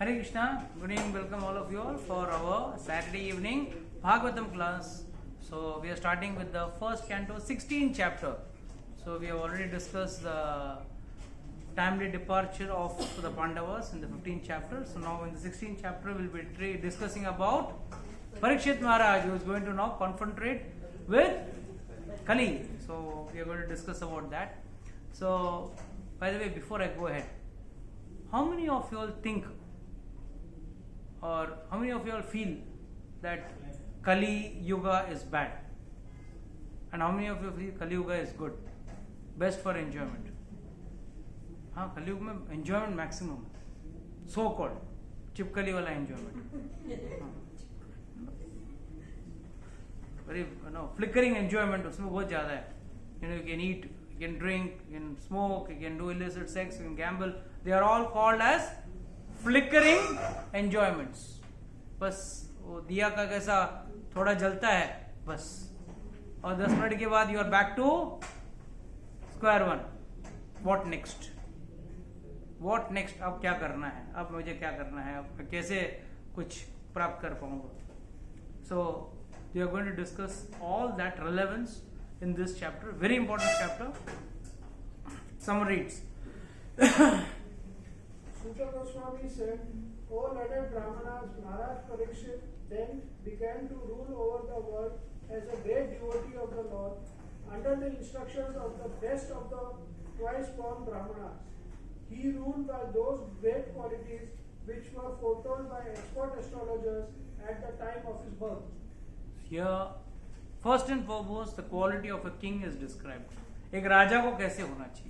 Hare Krishna, good evening, welcome all of you all for our Saturday evening Bhagavatam class. So we are starting with the first canto, 16th chapter. So we have already discussed the timely departure of the Pandavas in the 15th chapter. So now in the 16th chapter we will be discussing about Parikshit Maharaj, who is going to now confrontate with Kali. So we are going to discuss about that. So by the way, before I go ahead, how many of you all think or how many of you all feel that Kali Yuga is bad? And how many of you feel Kali Yuga is good? Best for enjoyment? हाँ, Kali Yuga में enjoyment maximum, so called चिपकली वाला enjoyment, very flickering enjoyment उसमें बहुत ज़्यादा है. You can eat, you can drink, you can smoke, you can do illicit sex, you can gamble. They are all called as flickering enjoyments. बस वो दिया का कैसा थोड़ा जलता है बस, और 10 मिनट के बाद you are back to square one. What next? What next? अब क्या करना है? अब मुझे क्या करना है? अब कैसे कुछ प्राप्त कर पाऊंगा? So we are going to discuss all that relevance in this chapter. Very important chapter. Some reads. Sutta Goswami said, O learned Brahmanas, Maharaj Parikshit then began to rule over the world as a great devotee of the Lord under the instructions of the best of the twice born Brahmanas. He ruled by those great qualities which were foretold by expert astrologers at the time of his birth. Here, first and foremost, the quality of a king is described. एक राजा को कैसे होना चाहिए?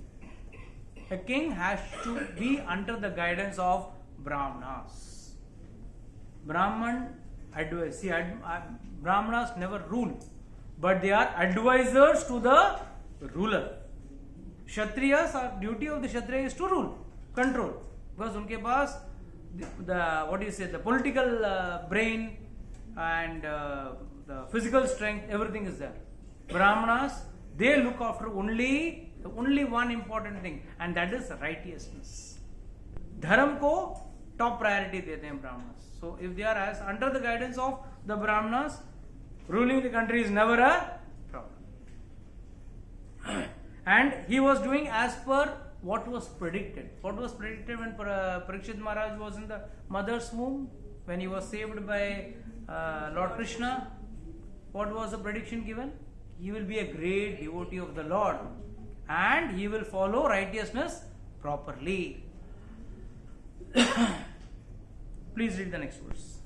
A king has to be under the guidance of Brahmanas. Brahman advice. See, Brahmanas never rule, but they are advisors to the ruler. Kshatriyas, our duty of the Kshatriya is to rule, control, because उनके पास the political brain and the physical strength, everything is there. Brahmanas, they look after only one important thing, and that is righteousness. धर्म को top priority देते हैं Brahmanas. So if they are as under the guidance of the Brahmanas, ruling the country is never a problem. And he was doing as per what was predicted. What was predicted when Parikshit Maharaj was in the mother's womb, when he was saved by Lord Krishna? What was the prediction given? He will be a great devotee of the Lord and he will follow righteousness properly. Please read the next verse.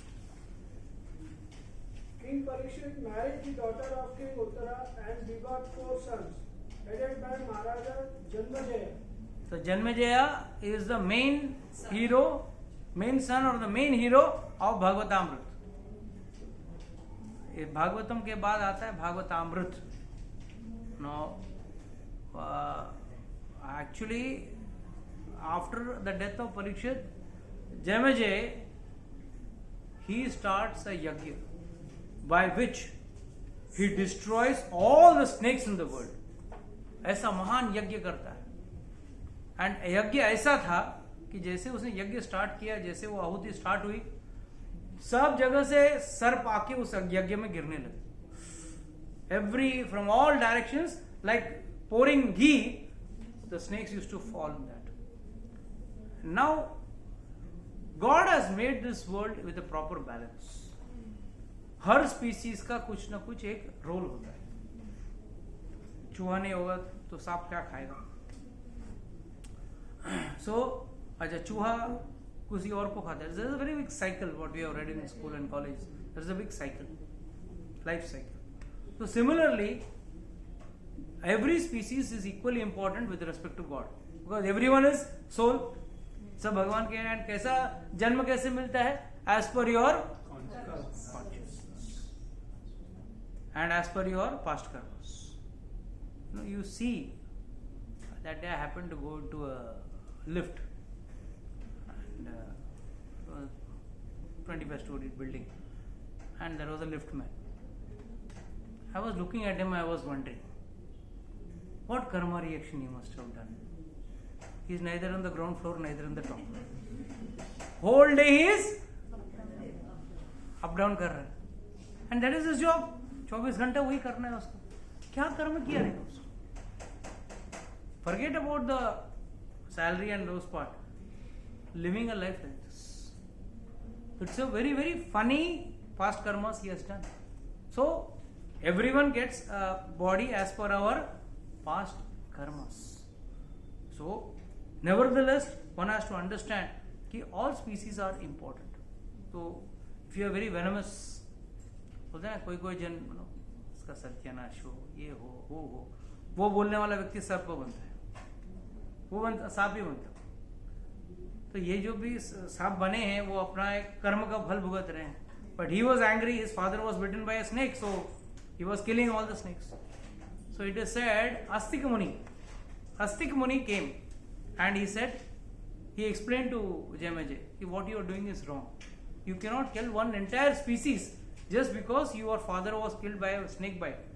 King Parikshit married the daughter of King Uttara and begot 4 sons, headed by Maharaja Janmejaya. So Janmejaya is the main hero, main son or the main hero of Bhagavatamrita. Bhagavatam के बाद आता है Bhagavatamrita. Now, actually, after the death of Parikshit, Janmejaya, he starts a yajna by which he destroys all the snakes in the world. ऐसा महान यज्ञ करता है. And यज्ञ ऐसा था कि जैसे उसने यज्ञ स्टार्ट किया, जैसे वो आहुति स्टार्ट हुई, सब जगह से सर्प आके उस यज्ञ में गिरने लगे. Every from all directions, like pouring ghee, the snakes used to fall in that. Now, God has made this world with a proper balance. Her species का कुछ ना कुछ एक रोल होता है. चूहा नहीं होगा तो सांप क्या खाएगा? So, अच्छा चूहा किसी और को खाता है. There is a very big cycle what we have read in school and college. There is a big cycle, life cycle. So similarly, every species is equally important with respect to God, because everyone is soul. सब भगवान के हैं. कैसा जन्म कैसे मिलता है? As per your consciousness and as per your past karmas. You see, that day I happened to go to a lift, and 25-story building, and there was a lift man. I was looking at him, I was wondering what karma reaction he must have done. He is neither on the ground floor, neither on the top. Whole day he is up down कर रहा है, and that is his job. 24 घंटे वही करना है उसको. क्या कर्म किया रहेगा उसको? Forget about the salary and those part. Living a life like this, it's a very very funny past karmas he has done. So everyone gets a body as per our past karmas. So nevertheless one has to understand कि all species are important. So if you are very venomous, बोलते हैं कोई कोई जन उसका सत्यानाश हो, ये हो, वो बोलने वाला व्यक्ति सर्प बनता है, वो बनता सांप भी बनता है. तो ये जो भी सांप बने हैं वो अपना एक कर्म का फल भुगत रहे हैं. But he was angry, his father was bitten by a snake, so he was killing all the snakes. So it is said, Astika Muni came and he said, he explained to Jemajay, what you are doing is wrong. You cannot kill one entire species just because your father was killed by a snake bite.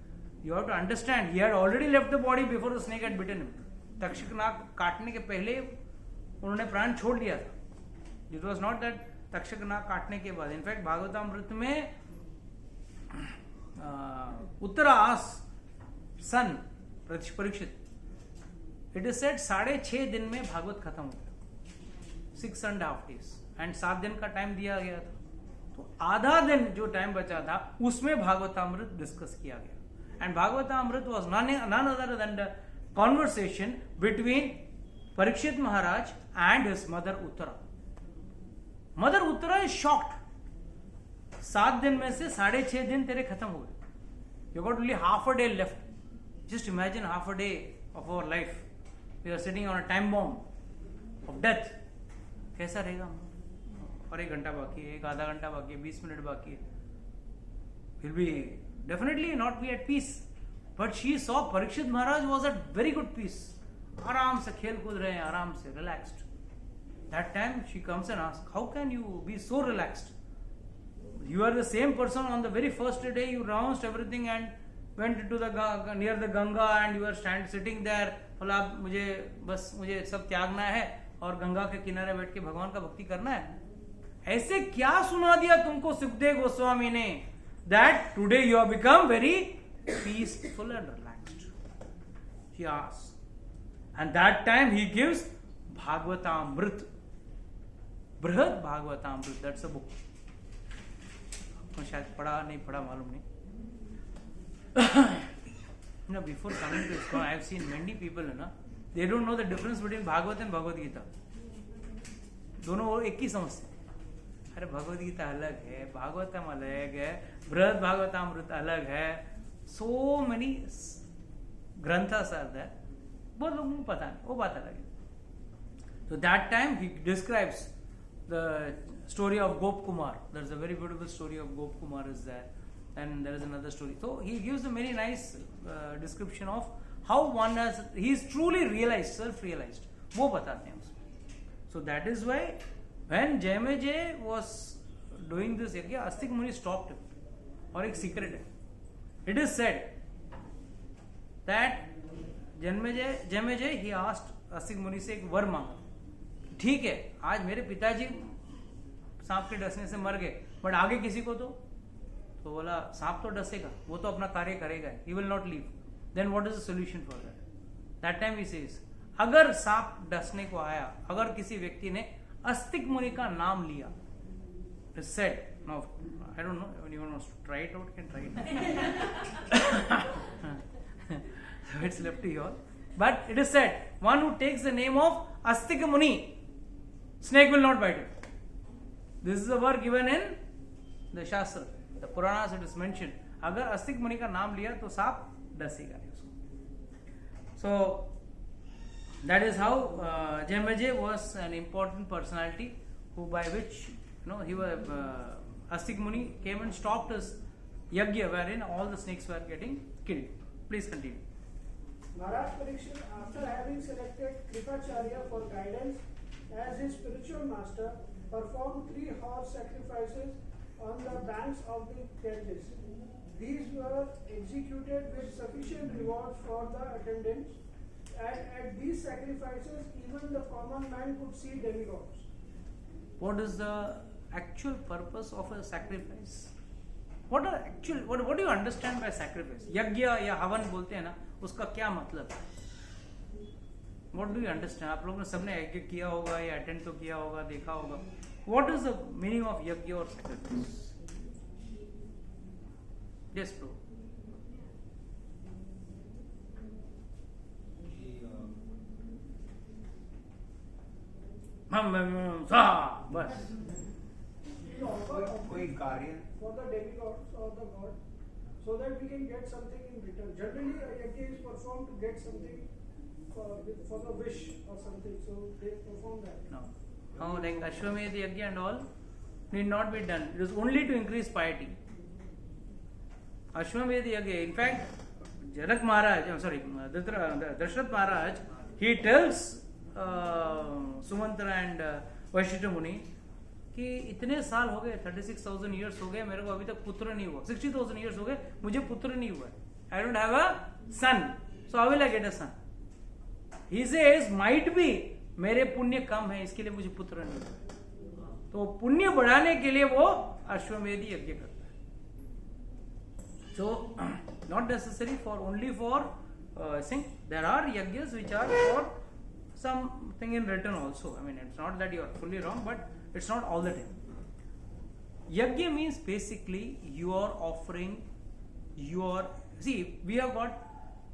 You have to understand, he had already left the body before the snake had bitten him. Takshak नाग काटने के पहले उन्होंने प्राण छोड़ दिया था. It was not that Takshak नाग काटने के बाद. इनफैक्ट भागवतामृत में उत्तरास सन परीक्षित, इट इज सेड 6.5 दिन में भागवत खत्म हो गया. 6.5 days, एंड 7 दिन का टाइम दिया गया था. तो आधा दिन जो टाइम बचा था उसमें भागवतामृत डिस्कस किया गया. And Bhagavatamrit was none other than the conversation between Parikshit Maharaj and his mother Uttara. Mother Uttara is shocked. 7 दिन में से 6.5 दिन तेरे खत्म हो गए. You got only half a day left. Just imagine half a day of our life. We are sitting on a time bomb of death. कैसा रहेगा? और 1 घंटा बाकी है, 1 आधा घंटा बाकी है, 20 मिनट बाकी है. Will be definitely not be at peace. But she saw Parikshit Maharaj was at very good peace. आराम से खेल कूद रहे हैं, आराम से relaxed. That time she comes and asks, how can you be so relaxed? You are the same person on the very first day you renounced everything and went to the near the Ganga and you are sitting there. बोला मुझे सब त्यागना है और गंगा के किनारे बैठ के भगवान का भक्ति करना है. ऐसे क्या सुना दिया तुमको सुखदेव गोस्वामी ने that today you have become very peaceful and relaxed? She asks, and that time he gives Bhagavatamrit. बृहद भागवतामृत, दैट्स अ बुक. आपने शायद पढ़ा नहीं पढ़ा मालूम नहीं. No, before coming to ISKCON, I have seen many people, they don't know the difference between Bhagavad and Bhagavad Gita. दोनों वो एक ही समझते हैं. अरे भगवद गीता अलग है, भागवतम अलग है, बृहद भागवतामृत अलग है. So many granthas are there. बहुत लोगों को पता नहीं, वो बात अलग है. So that time he describes the story of Gop Kumar. There's a very beautiful story of Gop Kumar is there, and there is another story. So he gives a very nice description of how one has, he is truly realized, self-realized. वो बताते हैं उसमें. So that is why when Jemajay was doing this यज्ञ, अस्तिक मुनि stopped him. और एक secret है. It is said that Jemajay he asked Astik मुनि से एक वर मांगा. ठीक है, आज मेरे पिताजी सांप के डसने से मर गए, बट आगे किसी को तो बोला सांप तो डसेगा, वो तो अपना कार्य करेगा, he will not leave. Then what is the solution for that? That time he says, अगर सांप डसने को आया, अगर किसी व्यक्ति ने अस्तिक मुनि का नाम लिया, it said, no I don't know, anyone wants to try it out, can try it. So it's left to you all. But it is said, one who takes the name of Astika Muni, snake will not bite him. This is a word given in the Shastra, the Puranas. It is mentioned. अगर अस्तिक मुनि का नाम लिया तो सांप डसेगा नहीं उसको. So that is how Jemajay was an important personality, who by which he was Astik Muni came and stopped his yagya wherein all the snakes were getting killed. Please continue. Maharaj Parikshit, after having selected Kripacharya for guidance as his spiritual master, performed 3 horse sacrifices on the banks of the Ganges. These were executed with sufficient rewards for the attendants, and at these sacrifices even the common man could see demigods. what is the actual purpose of a sacrifice? What do you understand by sacrifice? यज्ञ या हवन बोलते हैं ना, उसका क्या मतलब है? What do you understand? आप लोगों ने सबने यज्ञ किया होगा या अटेंड तो किया होगा, देखा होगा. What is the meaning of यज्ञ और sacrifice? Yes, bro. बस कोई कार्य for the demigods or the god, so that we can get something in return. Generally, a yajna is performed to get something for the wish or something. So they perform that. no. How like Ashwamedh yajna and all need not be done. It is only to increase piety. Ashwamedh yajna, in fact, Janak Maharaj, Dashrath Maharaj, he tells Sumantra and Vashishta Muni कि इतने साल हो गए, 36,000 years हो गए, मेरे को अभी तक पुत्र नहीं हुआ. 60,000 years हो गए, मुझे पुत्र नहीं हुआ. I don't have a son, so how will I get a son? He says, might be मेरे पुण्य कम है, इसके लिए मुझे पुत्र नहीं हुआ. तो पुण्य बढ़ाने के लिए वो अश्वमेध यज्ञ करता है. So not necessary for only for saying there are yajnas which are for something in return also. I mean, it's not that you are fully wrong, but it's not all the time. Yajna means basically you are offering your, see, we have got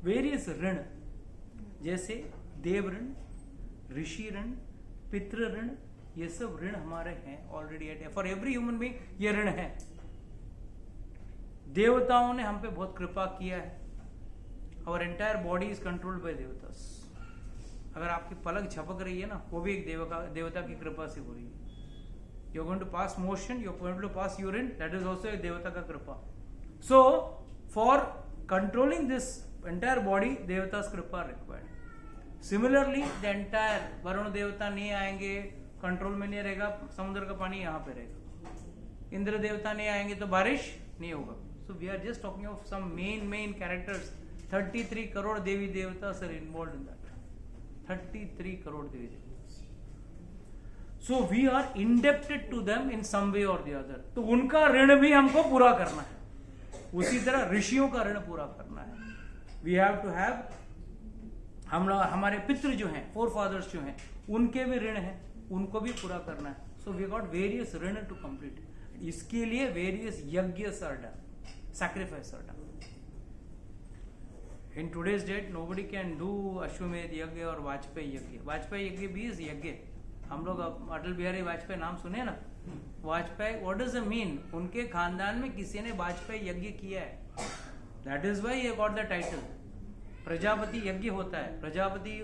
various ऋण, जैसे देव ऋण, ऋषि ऋण, पितृ ऋण, ये सब ऋण हमारे हैं already. For every human being ये ऋण है. देवताओं ने हम पे बहुत कृपा किया है. Our entire body is controlled by devatas. अगर आपकी पलक झपक रही है ना, वो भी एक देवता की कृपा से हो रही है. You're going to pass motion, you're going to pass urine, that is also a devata ka kripa. So for controlling this entire body, devata's kripa required. Similarly, the entire Varun देवता नहीं आएंगे, कंट्रोल में नहीं रहेगा, समुद्र का पानी यहाँ पे रहेगा. इंद्र देवता नहीं आएंगे तो बारिश नहीं होगा. So we are just talking of some main characters. 33 crore devi devatas are involved in that. 33 crore devi devatas. So we are indebted to them in some way or the other. तो उनका ऋण भी हमको पूरा करना है. उसी तरह ऋषियों का ऋण पूरा करना है. We have to have, हम लोग हमारे पितृ जो हैं, forefathers जो हैं, उनके भी ऋण हैं, उनको भी पूरा करना है. So we got various ऋण to complete. इसके लिए various yajnas are done, sacrifice are done. In today's date, nobody can do Ashwamedh yajna और वाजपेयी यज्ञ. वाजपेयी यज्ञ भी is यज्ञ. हम लोग अटल बिहारी वाजपेयी नाम सुने ना. Vajpayee, what does it mean? उनके खानदान में किसी ने वाजपेयी यज्ञ किया है. That is why he got the title. Prajapati यज्ञ होता है, प्रजापति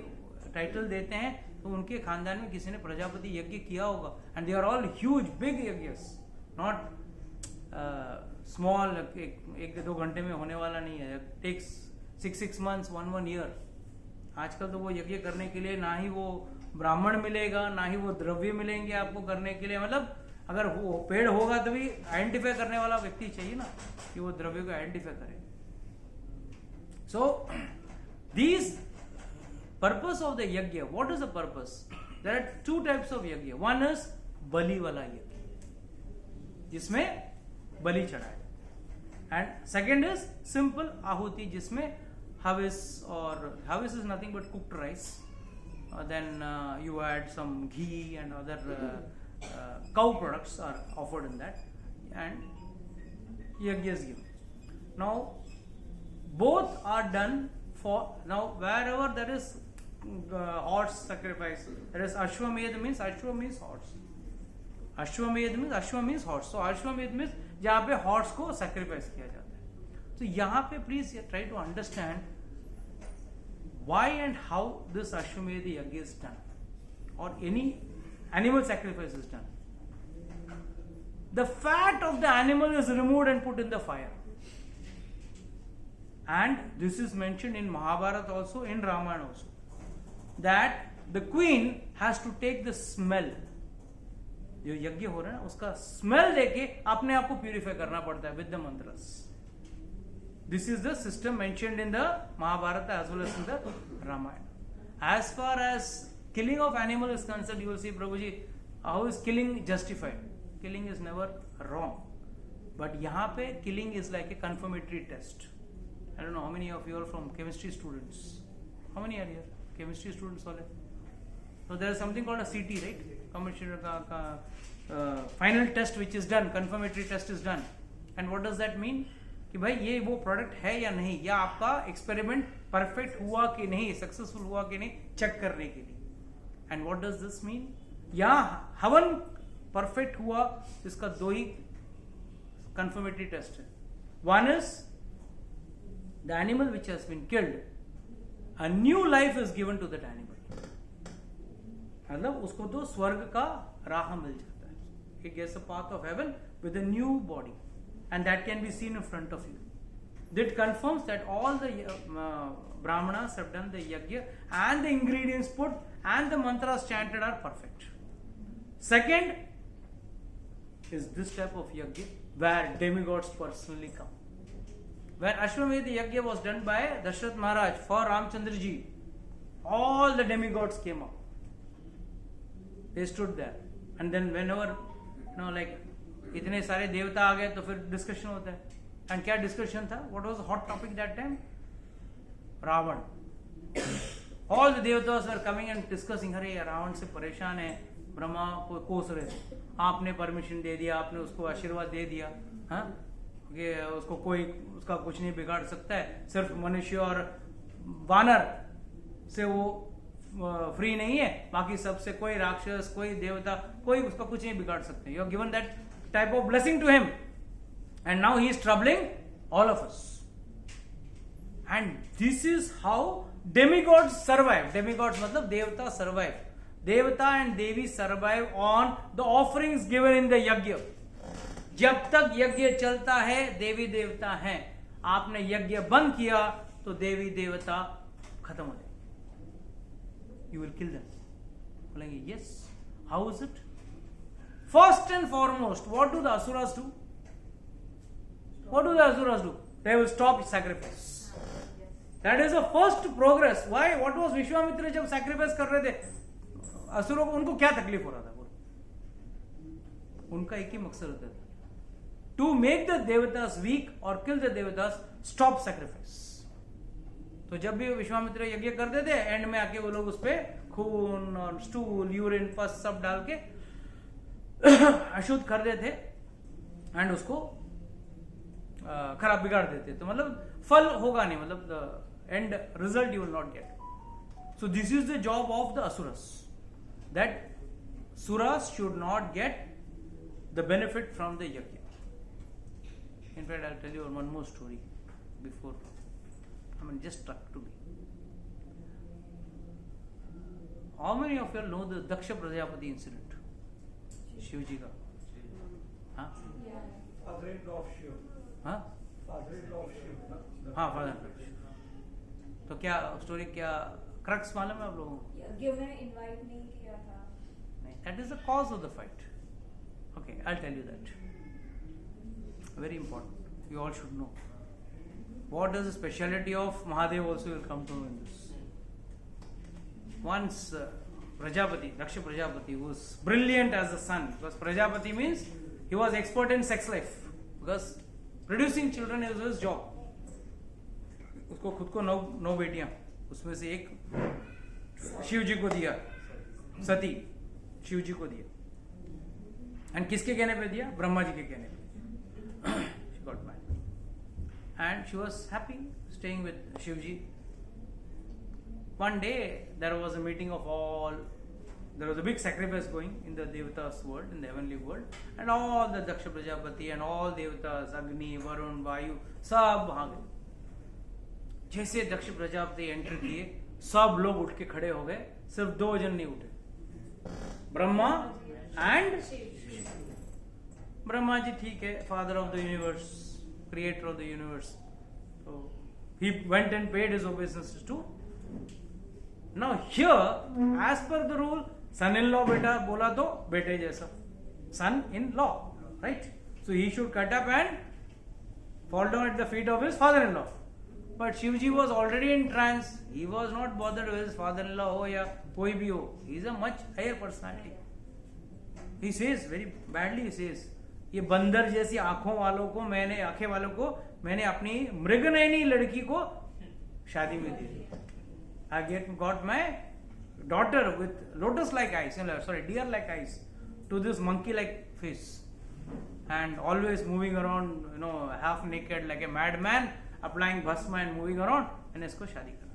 टाइटल देते हैं, तो उनके खानदान में किसी ने प्रजापति यज्ञ किया होगा. And they are all huge big यज्ञस, नॉट स्मॉल. एक दो घंटे में होने वाला नहीं है. Takes 6 months, 1 year. आजकल तो वो यज्ञ करने के लिए ना ही वो ब्राह्मण मिलेगा, ना ही वो द्रव्य मिलेंगे आपको करने के लिए. मतलब अगर वो पेड़ होगा तभी आइडेंटिफाई करने वाला व्यक्ति चाहिए ना, कि वो द्रव्य को आइडेंटिफाई करे. So these purpose of the yagya, what is the purpose? There are 2 types of yagya. One is bali वाला यज्ञ, जिसमें बलि चढ़ाए, एंड सेकेंड इज सिंपल आहुति, जिसमें हविस, और havis is nothing but cooked rice. Then you add some ghee and other cow products are offered in that, and yajna is given. Now both are done for, now wherever there is horse sacrifice, there is Ashwamedh means Ashwa means horse. Ashwamedh means Ashwa means horse. So Ashwamedh means जहाँ पे horse को sacrifice किया जाता है. तो यहाँ पे please try to understand why and how this Ashwamedh yajna is done, or any animal sacrifice is done. The fat of the animal is removed and put in the fire, and this is mentioned in Mahabharata also, in Ramayana also, that the queen has to take the smell. जो यज्ञ हो रहा है ना, उसका smell देके अपने आप को प्यूरिफाई करना पड़ता है with the mantras. This is the system mentioned in the Mahabharata as well as in the Ramayana. As far as killing of animal is concerned, you will see Prabhuji, how is killing justified? Killing is never wrong, but यहाँ पे killing is like a confirmatory test. I don't know how many of you are from chemistry students. How many are here? Chemistry students all. So there is something called a CT, right? Final test which is done, confirmatory test is done. And what does that mean? कि भाई ये वो product है या नहीं, या आपका experiment perfect हुआ कि नहीं, सक्सेसफुल हुआ कि नहीं, चेक करने के लिए. And what does this mean? या हवन परफेक्ट हुआ, इसका दो ही confirmatory test है. One is the animal which has been killed, a new life is given to that animal. मतलब उसको तो स्वर्ग का राह मिल जाता है. It gets a path of heaven with a new body, and that can be seen in front of you. That confirms that all the brahmanas have done the yajna, and the ingredients put and the mantras chanted are perfect. Second is this type of yajna where demigods personally come. When Ashwamedh Yajna was done by Dashrath Maharaj for Ramchandra ji, all the demigods came up. They stood there. And then whenever, like, इतने सारे देवता आ गए तो फिर discussion होता है. And क्या discussion था? What was hot topic that time? Ravan. All the devatas were coming and discussing. अरे रावण से परेशान है, ब्रह्मा को कोस रहे थे. आपने परमिशन दे दिया, आपने उसको आशीर्वाद दे दिया, हाँ, कि उसको कोई उसका कुछ नहीं बिगाड़ सकता है. सिर्फ मनुष्य और वानर से वो फ्री नहीं है, बाकी सबसे कोई राक्षस, कोई देवता, कोई उसका कुछ नहीं बिगाड़ सकते. You have given that type of blessing to him, and now he is troubling all of us. And this is how demigods survive. Demigods मतलब devata survive. Devata and devi survive on the offerings given in the yagya. जब तक यज्ञ चलता है देवी देवता हैं. आपने यज्ञ बंद किया तो देवी देवता खत्म हो जाएंगे. You will kill them. बोलेंगे yes. How is it? First and foremost, what do the asuras do? What do the asuras do? They will stop sacrifice. That is the first progress. Why? What was Vishwamitra जब sacrifice कर रहे थे असुरों को, उनको क्या तकलीफ हो रहा था? उनका एक ही मकसद होता था, to make the devatas weak or kill the devatas, stop sacrifice. तो जब भी विश्वामित्र यज्ञ करते थे, एंड में आके वो लोग उस पे खून और स्टूल, यूरिन, पस सब डाल के अशुद्ध कर देते एंड उसको खराब बिगाड़ देते. तो मतलब फल होगा नहीं, मतलब the end result you will not get. So this is the job of the asuras, that suras should not get the benefit from the yagya. In fact, I'll tell you one more story before. I mean, just struck to me. How many of you know the Daksha Prajapati incident? Shivji ka. हाँ? Father-in-law of Shiv. हाँ? Father-in-law of Shiv. हाँ, father-in-law. तो क्या story, क्या crux मालूम है आप लोगों को? यज्ञ में इनवाइट नहीं किया था. नहीं, that is the cause of the fight. Okay, I'll tell you that. Very important. You all should know. What is the speciality of Mahadev also will come to know in this. Once Prajapati, Daksha Prajapati, was brilliant as a son, because Prajapati means he was expert in sex life, because producing children is his job. उसको खुद को नौ बेटियां, उसमें से एक शिव जी को दिया, सती शिव जी को दिया. एंड किसके कहने पे दिया? ब्रह्मा जी के कहने पे. She got married and she was happy staying with Shivji. One day there was a meeting of all, there was a big sacrifice going in the Devatas world, in the heavenly world, and all the Daksha Prajapati and all Devatas, Agni, Varun, Vayu, सब वहां गए. जैसे दक्ष Prajapati entry किए, सब लोग उठ के खड़े हो गए, सिर्फ 2 जन नहीं उठे, ब्रह्मा एंड ब्रह्मा जी. ठीक है, father of the universe, creator of the universe. So he went and paid his obeisances to. Now here, as per the rule, son-in-law बेटा बोला तो बेटे जैसा, son-in-law, right? So he should cut up and fall down at the feet of his father-in-law. But Shivji was already in trance. He was not bothered with his father-in-law हो या कोई भी हो. He is a much higher personality. He says very badly, he says, ये बंदर जैसी आंखों वालों को मैंने आंखें वालों को मैंने अपनी मृगनयनी लड़की को शादी में दे दी. I got my daughter with lotus like eyes, deer like eyes, to this monkey like face, and always moving around, half naked like a madman, applying bhasma and moving around, and इसको शादी करना.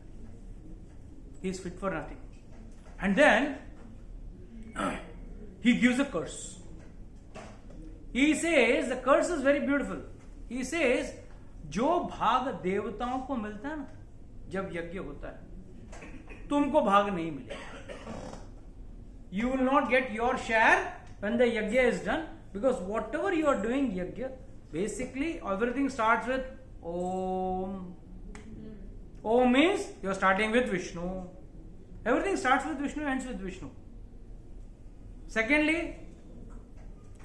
He is fit for nothing. And then he gives a curse. He says the curse is very beautiful. He says जो भाग देवताओं को मिलता है ना जब यज्ञ होता है, तुमको भाग नहीं मिलेगा. You will not get your share when the yajna is done, because whatever you are doing yajna, basically everything starts with Om. Om means you are starting with Vishnu. Everything starts with Vishnu, ends with Vishnu. Secondly,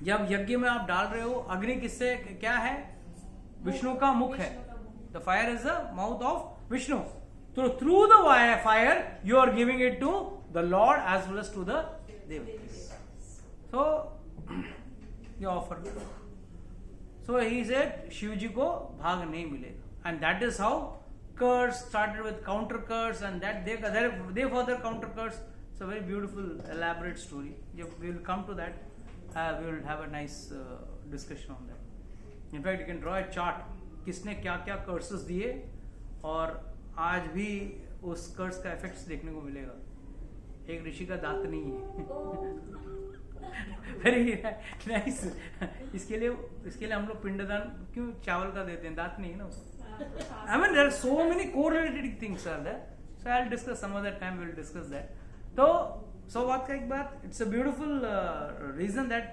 जब यज्ञ में आप डाल रहे हो, अग्नि किससे क्या है? विष्णु का मुख है. The fire is the mouth of Vishnu. So through the fire, you are giving it to the Lord as well as to the devotees. So you offer. So he said, Shivji ko bhag nahi milega, and that is how curse started with counter curse, and that they further counter curse. It's a very beautiful, elaborate story. We will come to that. We will have a nice discussion on that. In fact, you can draw a chart. किसने क्या क्या curses दिए और आज भी उस कर्स का effects देखने को मिलेगा. एक ऋषि का दांत नहीं है. Very nice. इसके लिए हम लोग पिंडदान क्यों चावल का देते हैं? दांत नहीं है ना उसको. I mean, there are so many correlated things are there. So I'll discuss some other time. We'll discuss that. So बात का एक बात. It's a beautiful reason that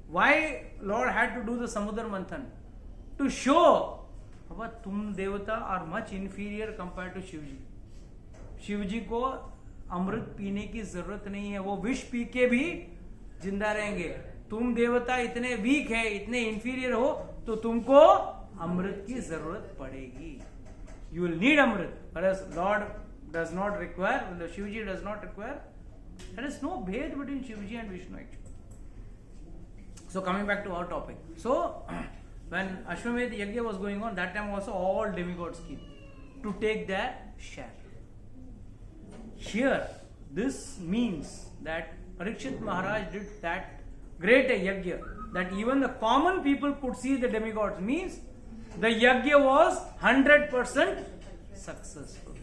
why Lord had to do the Samudra Manthan, to show अब तुम devata are much inferior compare to Shivji. Shivji को अमृत पीने की जरूरत नहीं है, वो विष पी के भी जिंदा रहेंगे. तुम देवता इतने वीक है, इतने इंफीरियर हो, तो तुमको अमृत की जरूरत पड़ेगी. You will need amrit. Whereas Lord does not require, the Shivji does not require. There is no bhed between Shivji and Vishnu actually. So coming back to our topic. So when Ashwamedh Yajna was going on, that time also all demigods came to take their share. Here, this means that Parikshit Maharaj did that great yajna that even the common people could see the demigods. Means the yajna was 100% successful.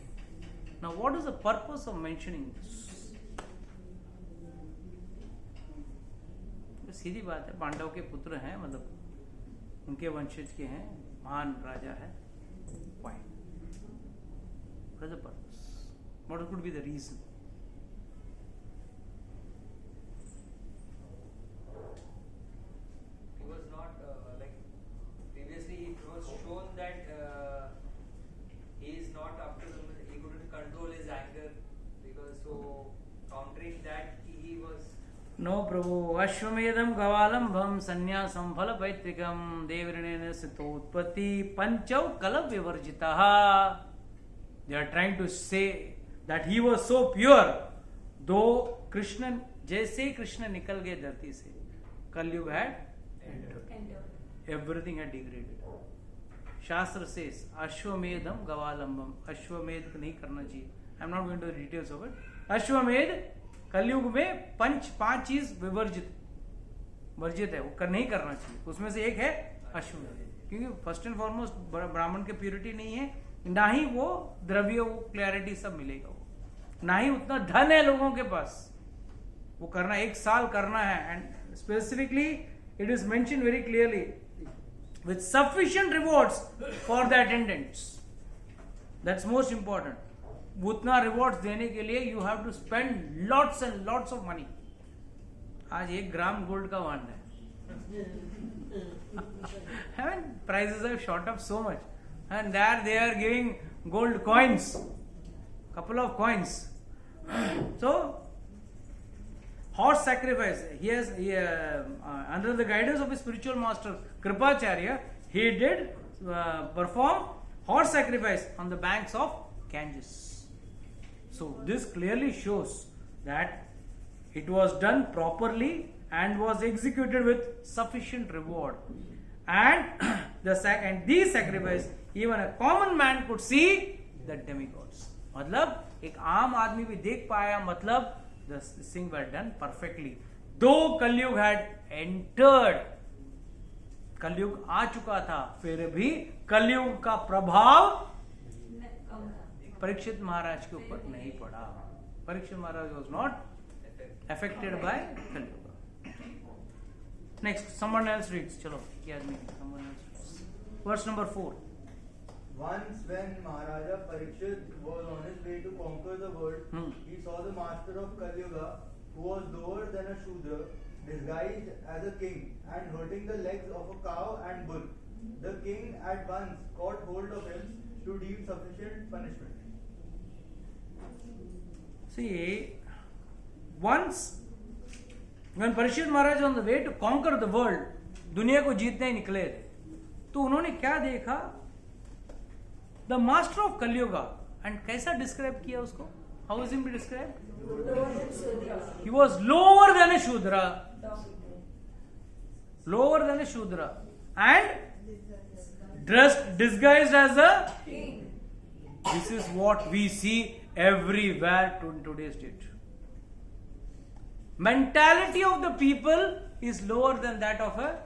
Now, what is the purpose of mentioning this? सीधी बात है, पांडव के पुत्र हैं, मतलब उनके वंशज के हैं, महान राजा है. Why? What is the purpose? What could be the reason? He was not like previously. It was shown that he is not up to the. He couldn't control his anger, because so countering that he was. No Prabhu. अश्वमेधम गवालंभम संन्यासम फल पैतृकम देवऋणेन सितोत्पत्ति पंचव कलव विवर्जिता. They are trying to say that he was so pure, though Krishna जैसे कृष्ण निकल गए धरती से, कलयुग had everything had degraded. शास्त्र says अश्वमेधम गवालंबम. अश्वमेध नहीं करना चाहिए. I am not going to the details of it. अश्वमेध कलयुग में पांच चीज वर्जित है, वो नहीं करना चाहिए. उसमें से एक है अश्वमेध, क्योंकि फर्स्ट एंड फॉरमोस्ट ब्राह्मण के प्योरिटी नहीं है, ना ही वो द्रव्य, वो क्लैरिटी सब मिलेगा, वो ना ही उतना धन है लोगों के पास. वो करना 1 साल करना है, and specifically it is mention very clearly with sufficient rewards for the attendants. That's most important. उतना रिवॉर्ड्स देने के लिए you have to spend lots and lots of money. आज 1 ग्राम गोल्ड का वन है. I mean, prices have shot up so much, and there they are giving gold coins, couple of coins. So horse sacrifice. Under the guidance of his spiritual master Kripacharya, he did perform horse sacrifice on the banks of Ganges. So this clearly shows that it was done properly and was executed with sufficient reward. And these sacrifice, even a common man could see the demigods. मतलब एक आम आदमी भी देख पाया, मतलब the things were done perfectly. Though Kalyug had entered, कलयुग आ चुका था, फिर भी कलयुग का प्रभाव कम था। परीक्षित महाराज के ऊपर नहीं पड़ा. परीक्षित महाराज was not affected by कलयुग. Next, someone else reads. चलो, ये आदमी someone else reads. Verse number 4. Once when Maharaja Parikshit was on his way to conquer the world, he saw the master of Kali Yuga, who was lower than a Shudra, disguised as a king and hurting the legs of a cow and bull. The king at once caught hold of him to deem sufficient punishment. See, once when Parikshit Maharaj on the way to conquer the world, दुनिया को जीतने ही निकले थे, तो उन्होंने क्या देखा? The master of Kalyuga. And कैसा describe किया उसको? How is him described? He was lower than a Shudra. Lower than a Shudra. And disguised as a King. This is what we see everywhere in today's date. Mentality of the people is lower than that of a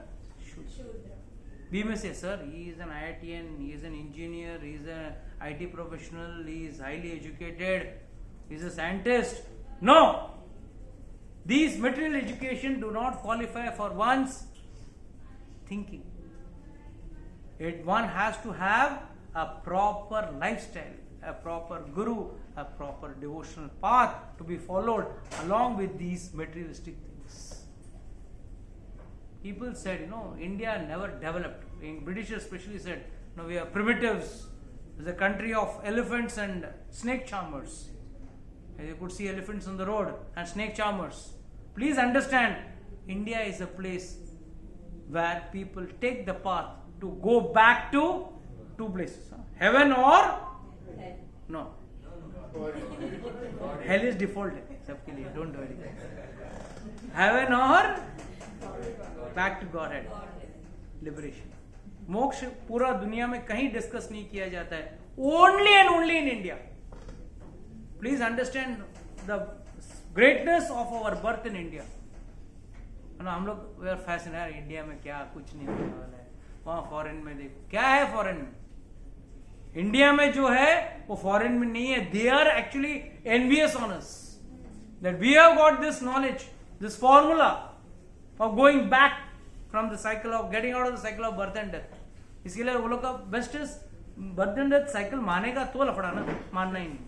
Shudra. Shudra. We may say, sir, he is an IITian, he is an engineer, he is an IT professional, he is highly educated, he is a scientist. No! These material education do not qualify for one's thinking. One has to have a proper lifestyle, a proper guru, a proper devotional path to be followed along with these materialistic things. People said, India never developed. British especially said, we are primitives. It's a country of elephants and snake charmers. You could see elephants on the road and snake charmers. Please understand, India is a place where people take the path to go back to two places. Heaven or? No. Hell is default. सबके लिए, don't do anything. Heaven or? Back to Godhead. Liberation. मोक्ष पूरा दुनिया में कहीं discuss नहीं किया जाता है. Only and only in India. Please understand the greatness of our birth in India. हम लोग we are fascinated. इंडिया में क्या कुछ नहीं होने वाला है. वहाँ फॉरेन में देखो क्या है. फॉरेन में इंडिया में जो है वो फॉरेन में नहीं है. They are actually envious on us that we have got this knowledge, this formula of going back from the cycle of getting out of the cycle of birth and death. इसके लिए वो लोग का best is birth and death cycle मानेगा तो लफड़ा ना, मानना ही नहीं.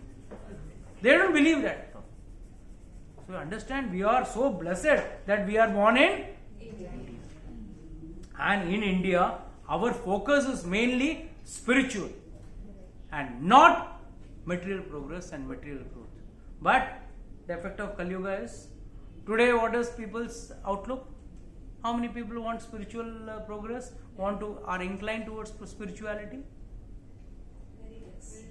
They don't believe that. So you understand, we are so blessed that we are born in India. and in India our focus is mainly spiritual and not material progress and material growth. But the effect of Kali Yuga is, today what is people's outlook? How many people want spiritual progress, are inclined towards spirituality? Very less.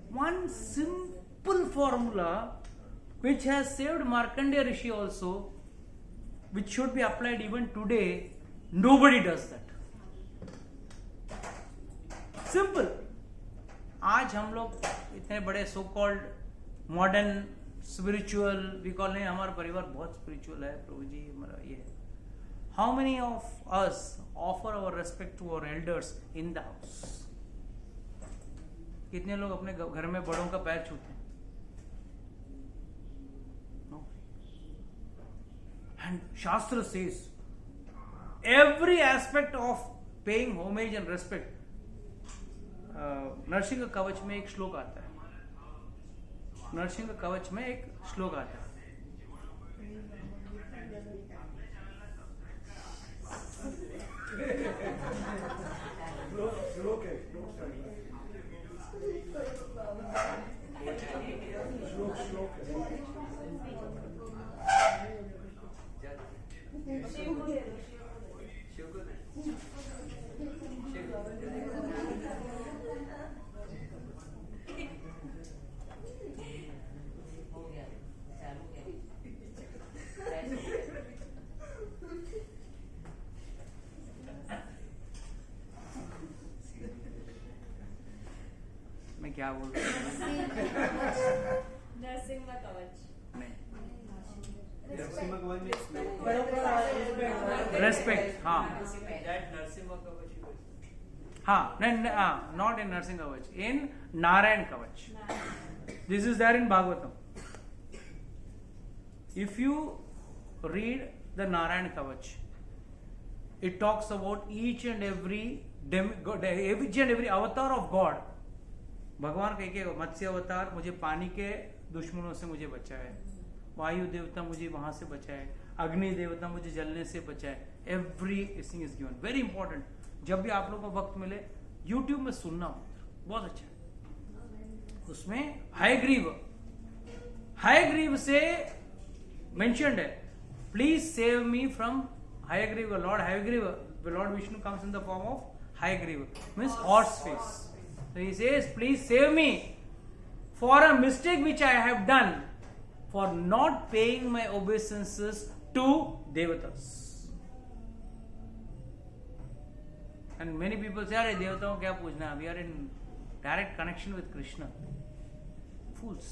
One simple formula which has saved Markandeya Rishi also, which should be applied even today, nobody does that. Simple. आज हम लोग इतने बड़े so called modern spiritual, we call नहीं, हमारा परिवार बहुत spiritual है प्रभु जी, हमारा ये है. How many of us offer our respect to our elders in the house? कितने लोग अपने घर में बड़ों का पैर छूते हैं? No. And Shastra says every aspect of paying homage and respect. Narasimha कवच में एक श्लोक आता है. नरसिंह कवच में एक श्लोक आता है. क्या बोल रहे हैं? नरसिंह कवच. नहीं, Respect. रेस्पेक्ट. हाँ That Narsimha Kavach you were- हाँ, नहीं, नॉट इन नरसिंह कवच, इन नारायण कवच. This is there in Bhagavatam. If you read the Narayan Kavach, it talks about each and every avatar of God. भगवान का एक मत्स्य अवतार, मुझे पानी के दुश्मनों से मुझे बचाए, वायु देवता मुझे वहां से बचाए, अग्नि देवता मुझे जलने से बचाए. Every thing is given. Very important. जब भी आप लोगों को वक्त मिले YouTube में सुनना, बहुत अच्छा है. उसमें हायग्रीव से मेंशन्ड है, please save me from Hayagriva. Lord Hayagriva, lord Vishnu comes in the form of Hayagriva, means horse face. So he says, please save me for a mistake which I have done for not paying my obeisances to devatas. And many people say, अरे देवताओं क्या पूछना, we are in direct connection with Krishna. Fools.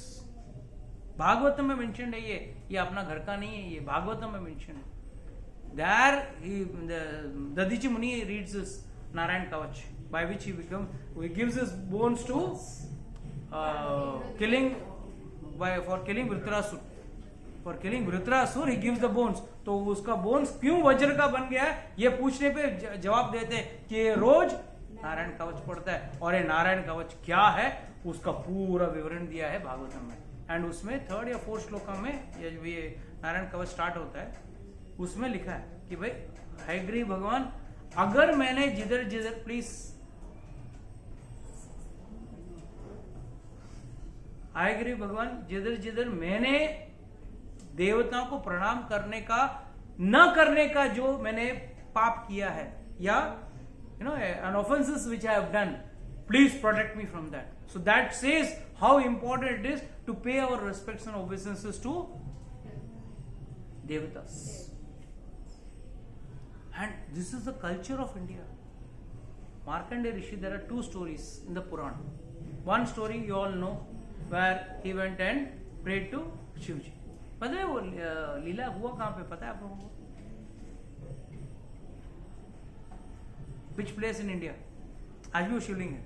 Bhagavatam में mention है ये अपना घर का नहीं है, ये भागवतम में मेंशन है. There Dadichi Muni reads this Narayan Kavach, by which he gives his bones to for killing Vritrasur. For killing Vritrasur, he gives the bones. तो उसका बोन्स क्यों वज्र का बन गया है, ये पूछने पे जवाब देते हैं कि ये रोज नारायण कवच पढ़ता है. और ये नारायण कवच क्या है, उसका पूरा विवरण दिया है भागवतम में. एंड उसमें 3rd या 4th श्लोका में ये नारायण कवच स्टार्ट होता है. उसमें लिखा है कि भाई हयग्रीव भगवान, अगर मैंने जिधर जिधर, प्लीज हयग्रीव भगवान, जिधर जिधर मैंने देवताओं को प्रणाम करने का न करने का जो मैंने पाप किया है, या an offenses which I have done, please protect me from that. So that says how important it is to pay our respects and obeisances to devatas. And this is the culture of India. Markandeya Rishi, there are 2 stories in the Purana. One story you all know, where he went and prayed to Shivji. पता है वो लीला हुआ कहां पे, पता है आप लोगों को? Which place in India? आज भी वो शिवलिंग है,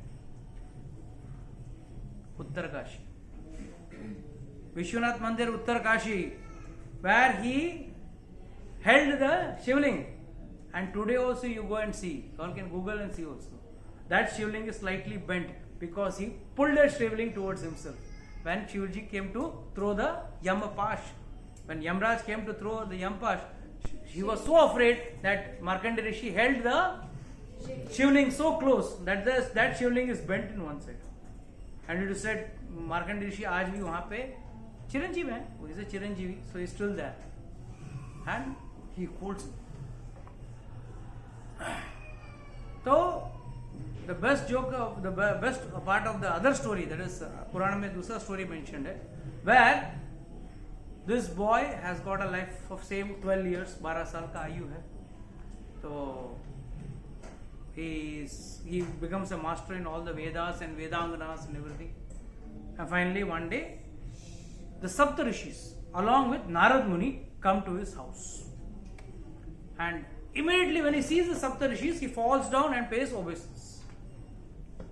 उत्तरकाशी. विश्वनाथ मंदिर Uttarkashi, where he held the shivling. And today also you go and see, you all can Google and see also. That shivling is slightly bent because he pulled the shivling towards himself. When Shivji came to throw the Yamapash, when Yamraj came to throw the Yamapash, he was so afraid that Markandeya Rishi held the shivling so close that that shivling is bent in one side. And it is said Markandeya Rishi आज भी वहां पे चिरंजीवी है, वो is a Chiranjeevi, so he is still there. And he holds it. So the best joke of the best part of the other story, that is Purana में दूसरा story mentioned है, where this boy has got a life of same 12 years, 12 साल का आयु है. तो he becomes a master in all the Vedas and Vedanganas and everything. And finally one day the Sapta Rishis along with Narad Muni come to his house. And immediately when he sees the Sapta Rishis, he falls down and pays obeisance.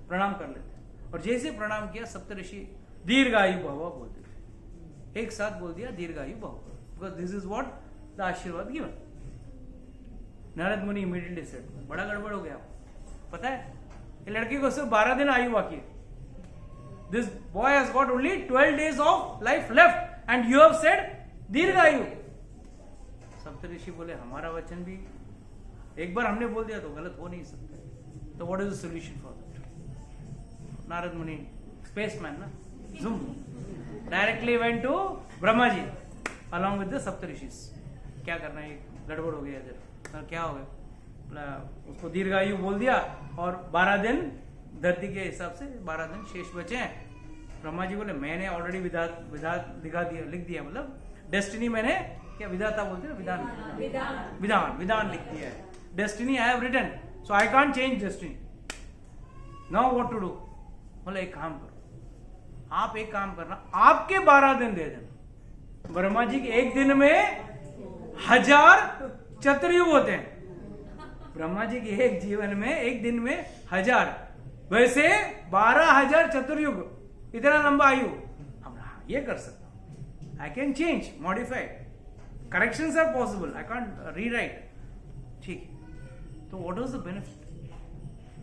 प्रणाम कर लेते हैं. और जैसे प्रणाम किया, सप्त ऋषि दीर्घायु भव बोलते थे. एक साथ बोल दिया दीर्घायु भव, because this is what the आशीर्वाद given. नारद मुनि immediately said, बड़ा गड़बड़ हो गया. पता है ये लड़की को सिर्फ 12 दिन आयु बाकी है. This boy has got only 12 days of life left and you have said दीर्घायु. सप्त ऋषि बोले हमारा वचन भी एक बार हमने बोल दिया तो गलत हो नहीं सकता. तो what is the solution for that? Narad Muni, spaceman, na? Zoom. Directly went to Brahma ji along with the Saptarishis. क्या करना है, गड़बड़ हो गया इधर. क्या हो गया, उसको दीर्घायु बोल दिया और 12 दिन धरती के हिसाब से 12 दिन शेष बचे हैं. ब्रह्मा जी बोले मैंने ऑलरेडी लिख दिया, मतलब डेस्टिनी मैंने, क्या विधाता बोलते हैं, विधान लिख दिया है. Destiny I have written, so I can't change destiny. Now what to do? बोले एक काम करो, आप एक काम करना, आपके 12 दिन दे देना। ब्रह्मा जी के एक दिन में 1000 चतुर्युग होते हैं। ब्रह्मा जी के एक जीवन में, एक दिन में 1000, वैसे 12,000 चतुर्युग, इतना लंबा आयु। हम ये कर सकता हूं, I can change, modify, corrections are possible, I can't rewrite. ठीक, तो what was the benefit?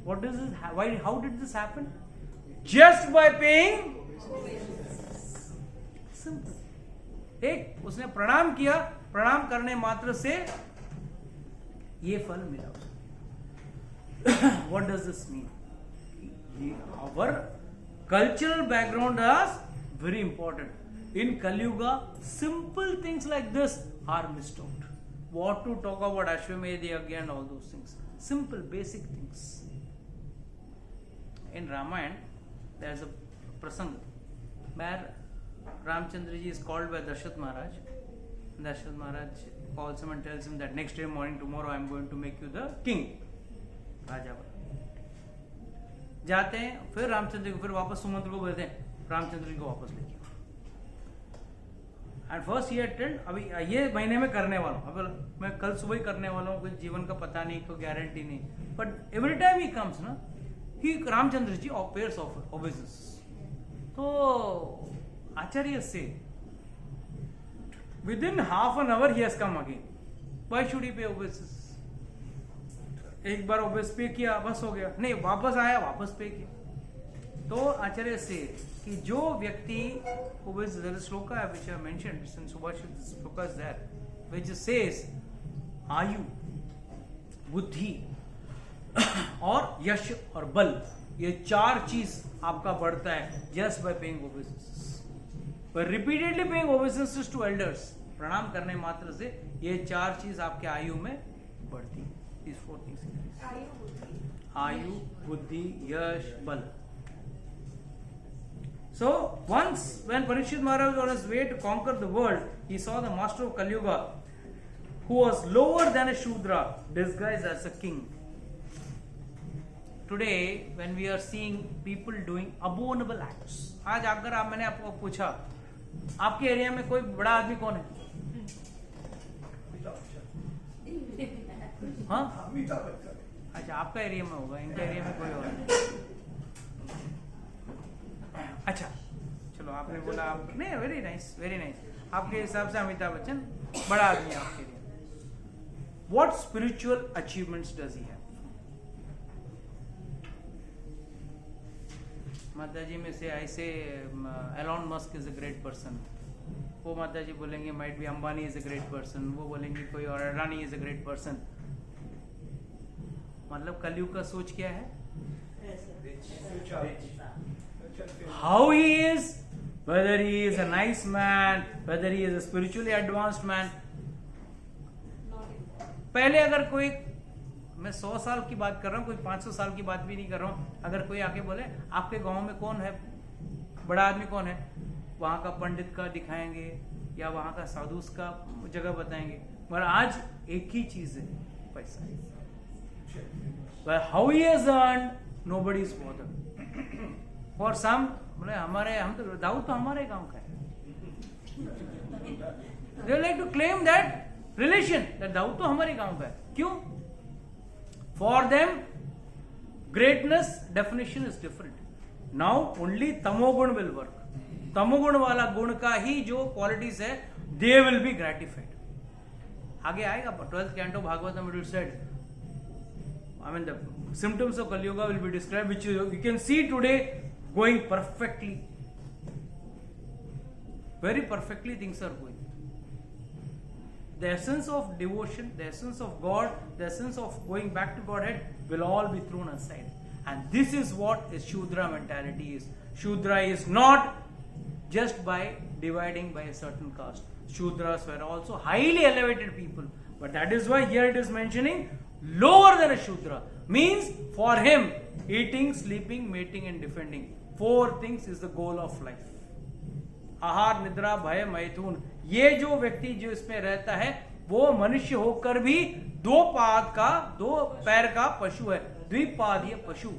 What does this, why, how did this happen? Just by paying simple. एक उसने प्रणाम किया, प्रणाम करने मात्र से ये फल मिला। What does this mean? Our cultural background is very important. In Kali Yuga, simple things like this are missed out. What to talk about Ashwamedh Yagya and all those things. Simple, basic things. In Ramayana, there is a prasang where Ramchandra ji is called by Darshat Maharaj. Darshat Maharaj calls him and tells him that next day morning, tomorrow I am going to make you the king. Raja. जाते हैं, फिर रामचंद्र को, फिर वापस सुमंत्र को बोलते हैं रामचंद्र जी को वापस लेके। एंड फर्स्ट ये अटेंड अभी ये महीने में करने वाला हूँ, अब मैं कल सुबह ही करने वाला हूँ, कोई जीवन का पता नहीं, कोई गारंटी नहीं, but every time he comes ना, ही रामचंद्र जी पेयर्स ऑफ ओबेसिस। तो आचार्य से with in half an hour he has come again, why should he पे ओबेसिस? एक बार ओबेस पे किया, बस हो गया, नहीं वापस आया, वापस पे किया। तो आचार्य से कि जो व्यक्ति obese, there is shloka which I mentioned in Subhashita, shloka is there which says आयु, बुद्धि और यश और बल, ये 4 चीज आपका बढ़ता है जस्ट बाय पेइंग ओबेसिस, पर रिपीटेडली पेइंग ओबेसिस टू एल्डर्स, प्रणाम करने मात्र से ये 4 चीज आपके आयु में बढ़ती है। These 4 things. आयु, बुद्धि, यश, बल. So once when Parikshit Maharaj was on his way to conquer the world, he saw the master of Kali Yuga, who was lower than a Shudra, disguised as a king. Today, when we are seeing people doing abominable acts, आज अगर आप, मैंने आपको पूछा आपके area में कोई बड़ा आदमी कौन है? हाँ, अच्छा, आपका एरिया में होगा, इनका एरिया में कोई होगा। अच्छा, चलो, आपने बोला आप, नहीं, वेरी नाइस, वेरी नाइस। आपके हिसाब से अमिताभ बच्चन बड़ा आदमी है आपके area. What spiritual achievements does he have? माता जी में से ऐसे Elon Musk is a great person, वो माता जी बोलेंगे might be Ambani is a great person, वो बोलेंगे कोई और Adani is a great person. मतलब कलयुग का सोच क्या है? How he is, weather he is a nice man, weather he is a spiritually advanced man. पहले अगर कोई, मैं 100 साल की बात कर रहा हूँ, कोई 500 साल की बात भी नहीं कर रहा हूँ, अगर कोई आके बोले आपके गांव में कौन है बड़ा आदमी, कौन है, वहां का पंडित का दिखाएंगे या वहां का साधु का जगह बताएंगे, मगर आज एक ही चीज है, पैसा। How he has earned, nobody is bothered. For some, बोले हमारे, हम तो दाऊद तो हमारे गांव का है, they like to claim that relation, that Dawood तो हमारे गांव का है। क्यों? For them, greatness definition is different. Now only tamogun will work. तमोगुण वाला गुण का ही जो क्वालिटीज है, they will be gratified. आगे आएगा 12th canto Bhagavatam, it is said, I mean the symptoms of Kali Yuga will be described, which you can see today going perfectly. Very perfectly things are going. The essence of devotion, the essence of God, the essence of going back to Godhead will all be thrown aside. And this is what is Shudra mentality is. Shudra is not just by dividing by a certain caste. Shudras were also highly elevated people. But that is why here it is mentioning lower than a Shudra. Means for him, eating, sleeping, mating and defending. 4 things is the goal of life. आहार, निद्रा, भय, मैथुन, ये जो व्यक्ति जो इसमें रहता है वो मनुष्य होकर भी 2 पैर का पशु है, द्विपादीय पशु।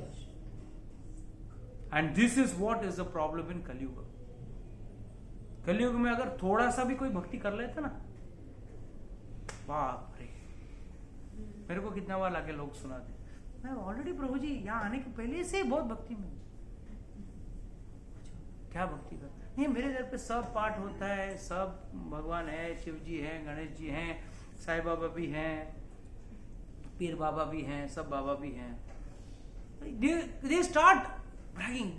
And this is what is the problem in कलयुग. कलयुग में अगर थोड़ा सा भी कोई भक्ति कर लेता ना, बाप रे, मेरे को कितना बार लाके लोग सुनाते, मैं ऑलरेडी प्रभु जी यहाँ आने के पहले से बहुत भक्ति में. क्या भक्ति कर? नहीं, मेरे घर पे सब पाठ होता है, सब भगवान है, शिव जी हैं, गणेश जी हैं, साईं बाबा भी हैं, पीर बाबा भी हैं, सब बाबा भी हैं. They start bragging.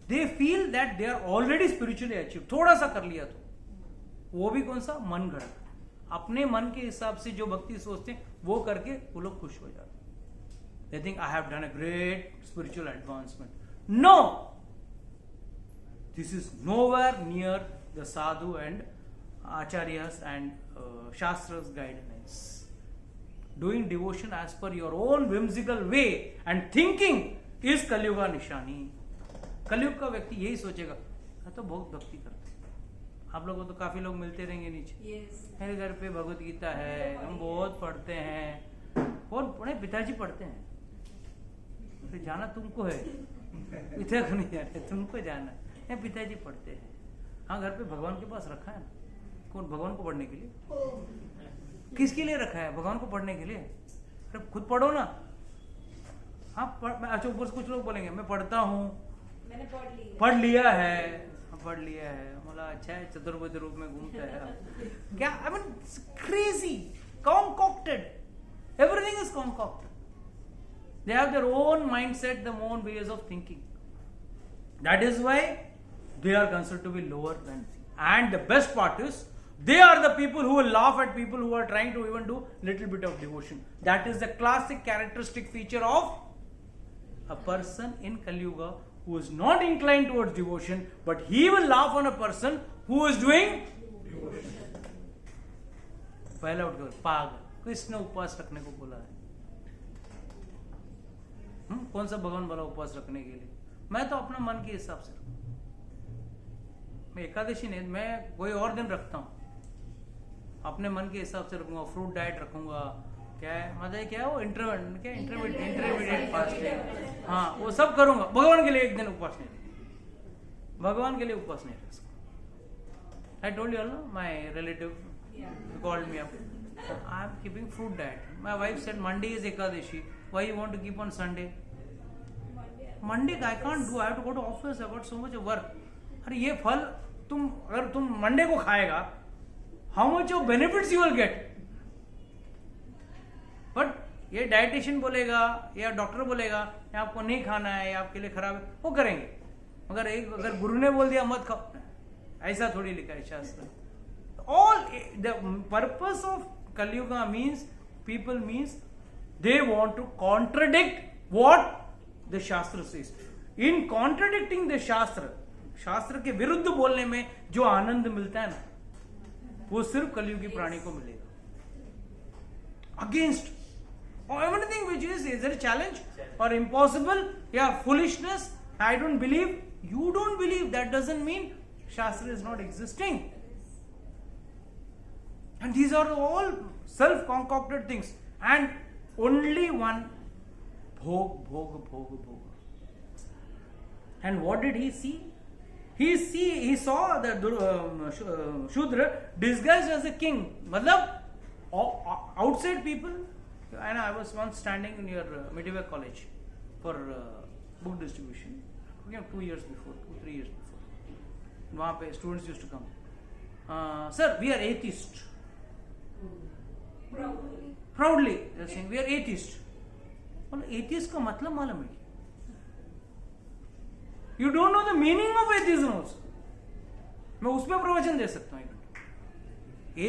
They feel that they are already spiritually achieved. थोड़ा सा कर लिया तो वो भी कौन सा? मन गढ़. अपने मन के हिसाब से जो भक्ति सोचते हैं वो करके वो लोग खुश हो जाते. They think I have done a great spiritual advancement. No, this is nowhere near the sadhu and acharyas and shastras guidelines. Doing devotion as per your own whimsical way and thinking is Kalyuga निशानी. कलयुग का व्यक्ति यही सोचेगा, मैं तो बहुत भक्ति करता हूँ. आप लोगों को तो काफी लोग मिलते रहेंगे नीचे. Yes. मेरे घर पे भगवत गीता है, हम बहुत पढ़ते हैं, बहुत बड़े पिताजी पढ़ते हैं. तो जाना तुमको है, पिता को नहीं जाना, तुमको जाना है. पिताजी पढ़ते हैं. हाँ, घर पे भगवान के पास रखा है ना. कौन? भगवान को पढ़ने के लिए. किसके लिए रखा है? भगवान को पढ़ने के लिए. अरे खुद पढ़ो ना. हाँ, अच्छा, ऊपर से कुछ लोग बोलेंगे मैं पढ़ता हूँ, मैंने पढ़ लिया है. पढ़ लिया है, बोला अच्छा है, चतुर्भुज रूप में घूमता है. क्या? I mean crazy, concocted. Everything is concocted. They have their own mindset, their own ways of thinking. That is why they are considered to be lower than. And the best part is, they are the people who will laugh at people who are trying to even do little bit of devotion. That is the classic characteristic feature of a person in Kali Yuga who is not inclined towards devotion, but he will laugh on a person who is doing devotion. पहला उठ कर पागल, किसने उपवास रखने को बोला है? कौन सा भगवान बोला उपवास रखने के लिए? मैं तो अपना मन के हिसाब से रखूं. मैं एकादशी नहीं, मैं कोई और दिन रखता हूं. अपने मन के हिसाब से रखूंगा. फ्रूट डाइट रखूंगा. क्या है मतलब, क्या है वो इंटरमीडिएट फास्टिंग. हाँ, वो सब करूंगा. भगवान के लिए एक दिन उपवास नहीं. भगवान के लिए उपवास नहीं रख सकता. I told you know, my relative called me up. I am keeping fruit diet. My wife said Monday is Ekadashi. Why you want to keep on Sunday? Monday I can't do. I have to go to office. I got so much of work. अरे ये फल अगर तुम Monday को खाएगा, how much of benefits you will get? But ये dietitian बोलेगा या डॉक्टर बोलेगा ये आपको नहीं खाना है, ये आपके लिए खराब है, वो करेंगे. अगर गुरु ने बोल दिया मत खाओ, ऐसा थोड़ी लिखा है शास्त्र. All the purpose of Kali Yuga means they want to contradict what the Shastra says. In contradicting the शास्त्र के विरुद्ध बोलने में जो आनंद मिलता है ना, वो सिर्फ कलियुगी प्राणी को मिलेगा. Against everything which is either a challenge or impossible, yeah, foolishness, I don't believe, you don't believe, that doesn't mean Shastra is not existing. And these are all self-concocted things. And only one bhog. And what did he see? He saw the Shudra disguised as a king. Matlab, outside people. And I was once standing in your Medieval College for book distribution. 2 years before, 2-3 years before. वहाँ पे students used to come. Sir, we are atheists. Proudly they're saying we are atheists. Well, atheist का मतलब मालूम है? You don't know the meaning of atheism also. मैं उस पर प्रवचन दे सकता हूँ.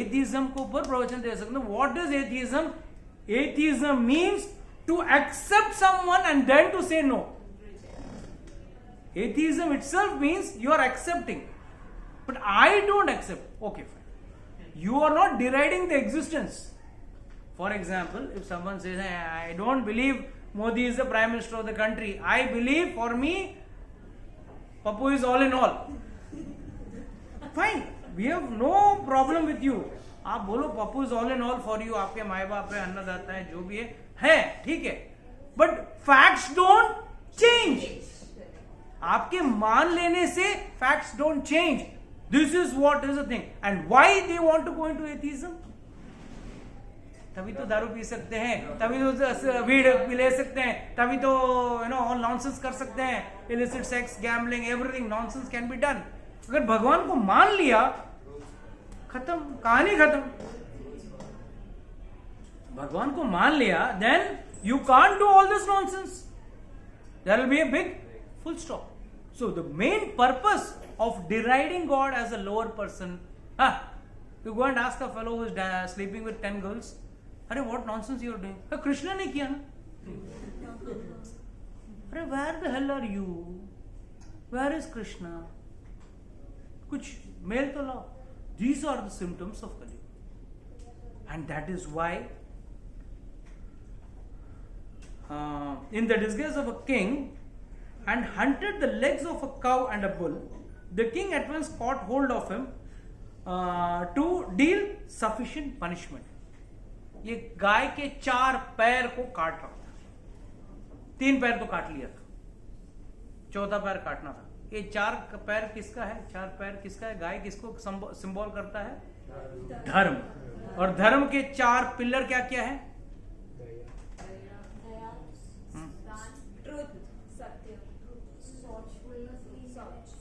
Atheism को ऊपर प्रवचन दे सकता हूँ. What is atheism? Atheism means to accept someone and then to say no. Atheism itself means you are accepting, but I don't accept. Okay, fine. You are not deriding the existence. For example, if someone says, I don't believe Modi is the Prime Minister of the country, I believe, for me, Papu is all in all. Fine, we have no problem with you. आप बोलो Pappu is all in all for you, आपके माए बाप है, अन्नदाता है, जो भी है ठीक है. But facts don't change. आपके मान लेने से facts don't change. This is what is the thing. And why they want to go into atheism? तभी तो दारू पी सकते हैं, तभी तो वीड भी ले सकते हैं, तभी तो ऑल नॉनसेंस कर सकते हैं. Illicit sex, gambling, everything nonsense can be done. अगर भगवान को मान लिया, खत्म, कहानी खत्म. भगवान को मान लिया, then you can't do all this nonsense. There will be a big full stop. So the main purpose of deriding God as a lower person, you go and ask a fellow who is sleeping with 10 girls, अरे what nonsense you are doing? Krishna ने किया ना. अरे where the hell are you? Where is Krishna? कुछ mail तो लाओ. These are the symptoms of Kali. And that is why in the disguise of a king and hunted the legs of a cow and a bull, the king at once caught hold of him to deal sufficient punishment. ये गाय के 4 पैर को काट रहा था. 3 पैर तो काट लिया था, 4था पैर काटना था. ये 4 पैर किसका है? 4 पैर किसका है? गाय किसको सिंबल करता है? धर्म. और धर्म के 4 पिलर क्या क्या है?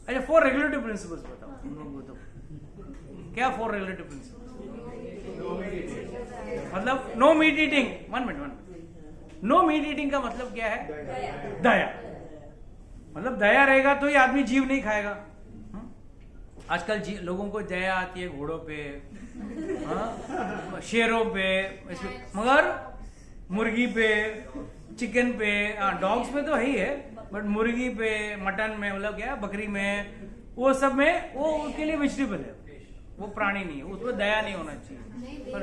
अच्छा, 4 रेगुलेटिव प्रिंसिपल्स बताओ तुम लोग. बताओ क्या 4 रेगुलेटिव प्रिंसिपल्स? मतलब no meat eating. 1 minute. No meat eating का मतलब क्या है? दया. मतलब दया रहेगा तो ही आदमी जीव नहीं खाएगा. आजकल लोगों को दया आती है घोड़ों पे, शेरों पे, मगर मुर्गी पे, चिकन पे, डॉग्स पे तो है ही है, बट मुर्गी पे, मटन में, मतलब क्या, बकरी में, वो सब में वो उनके लिए वेजिटेबल है, वो प्राणी नहीं है, उसमें दया नहीं होना चाहिए. पर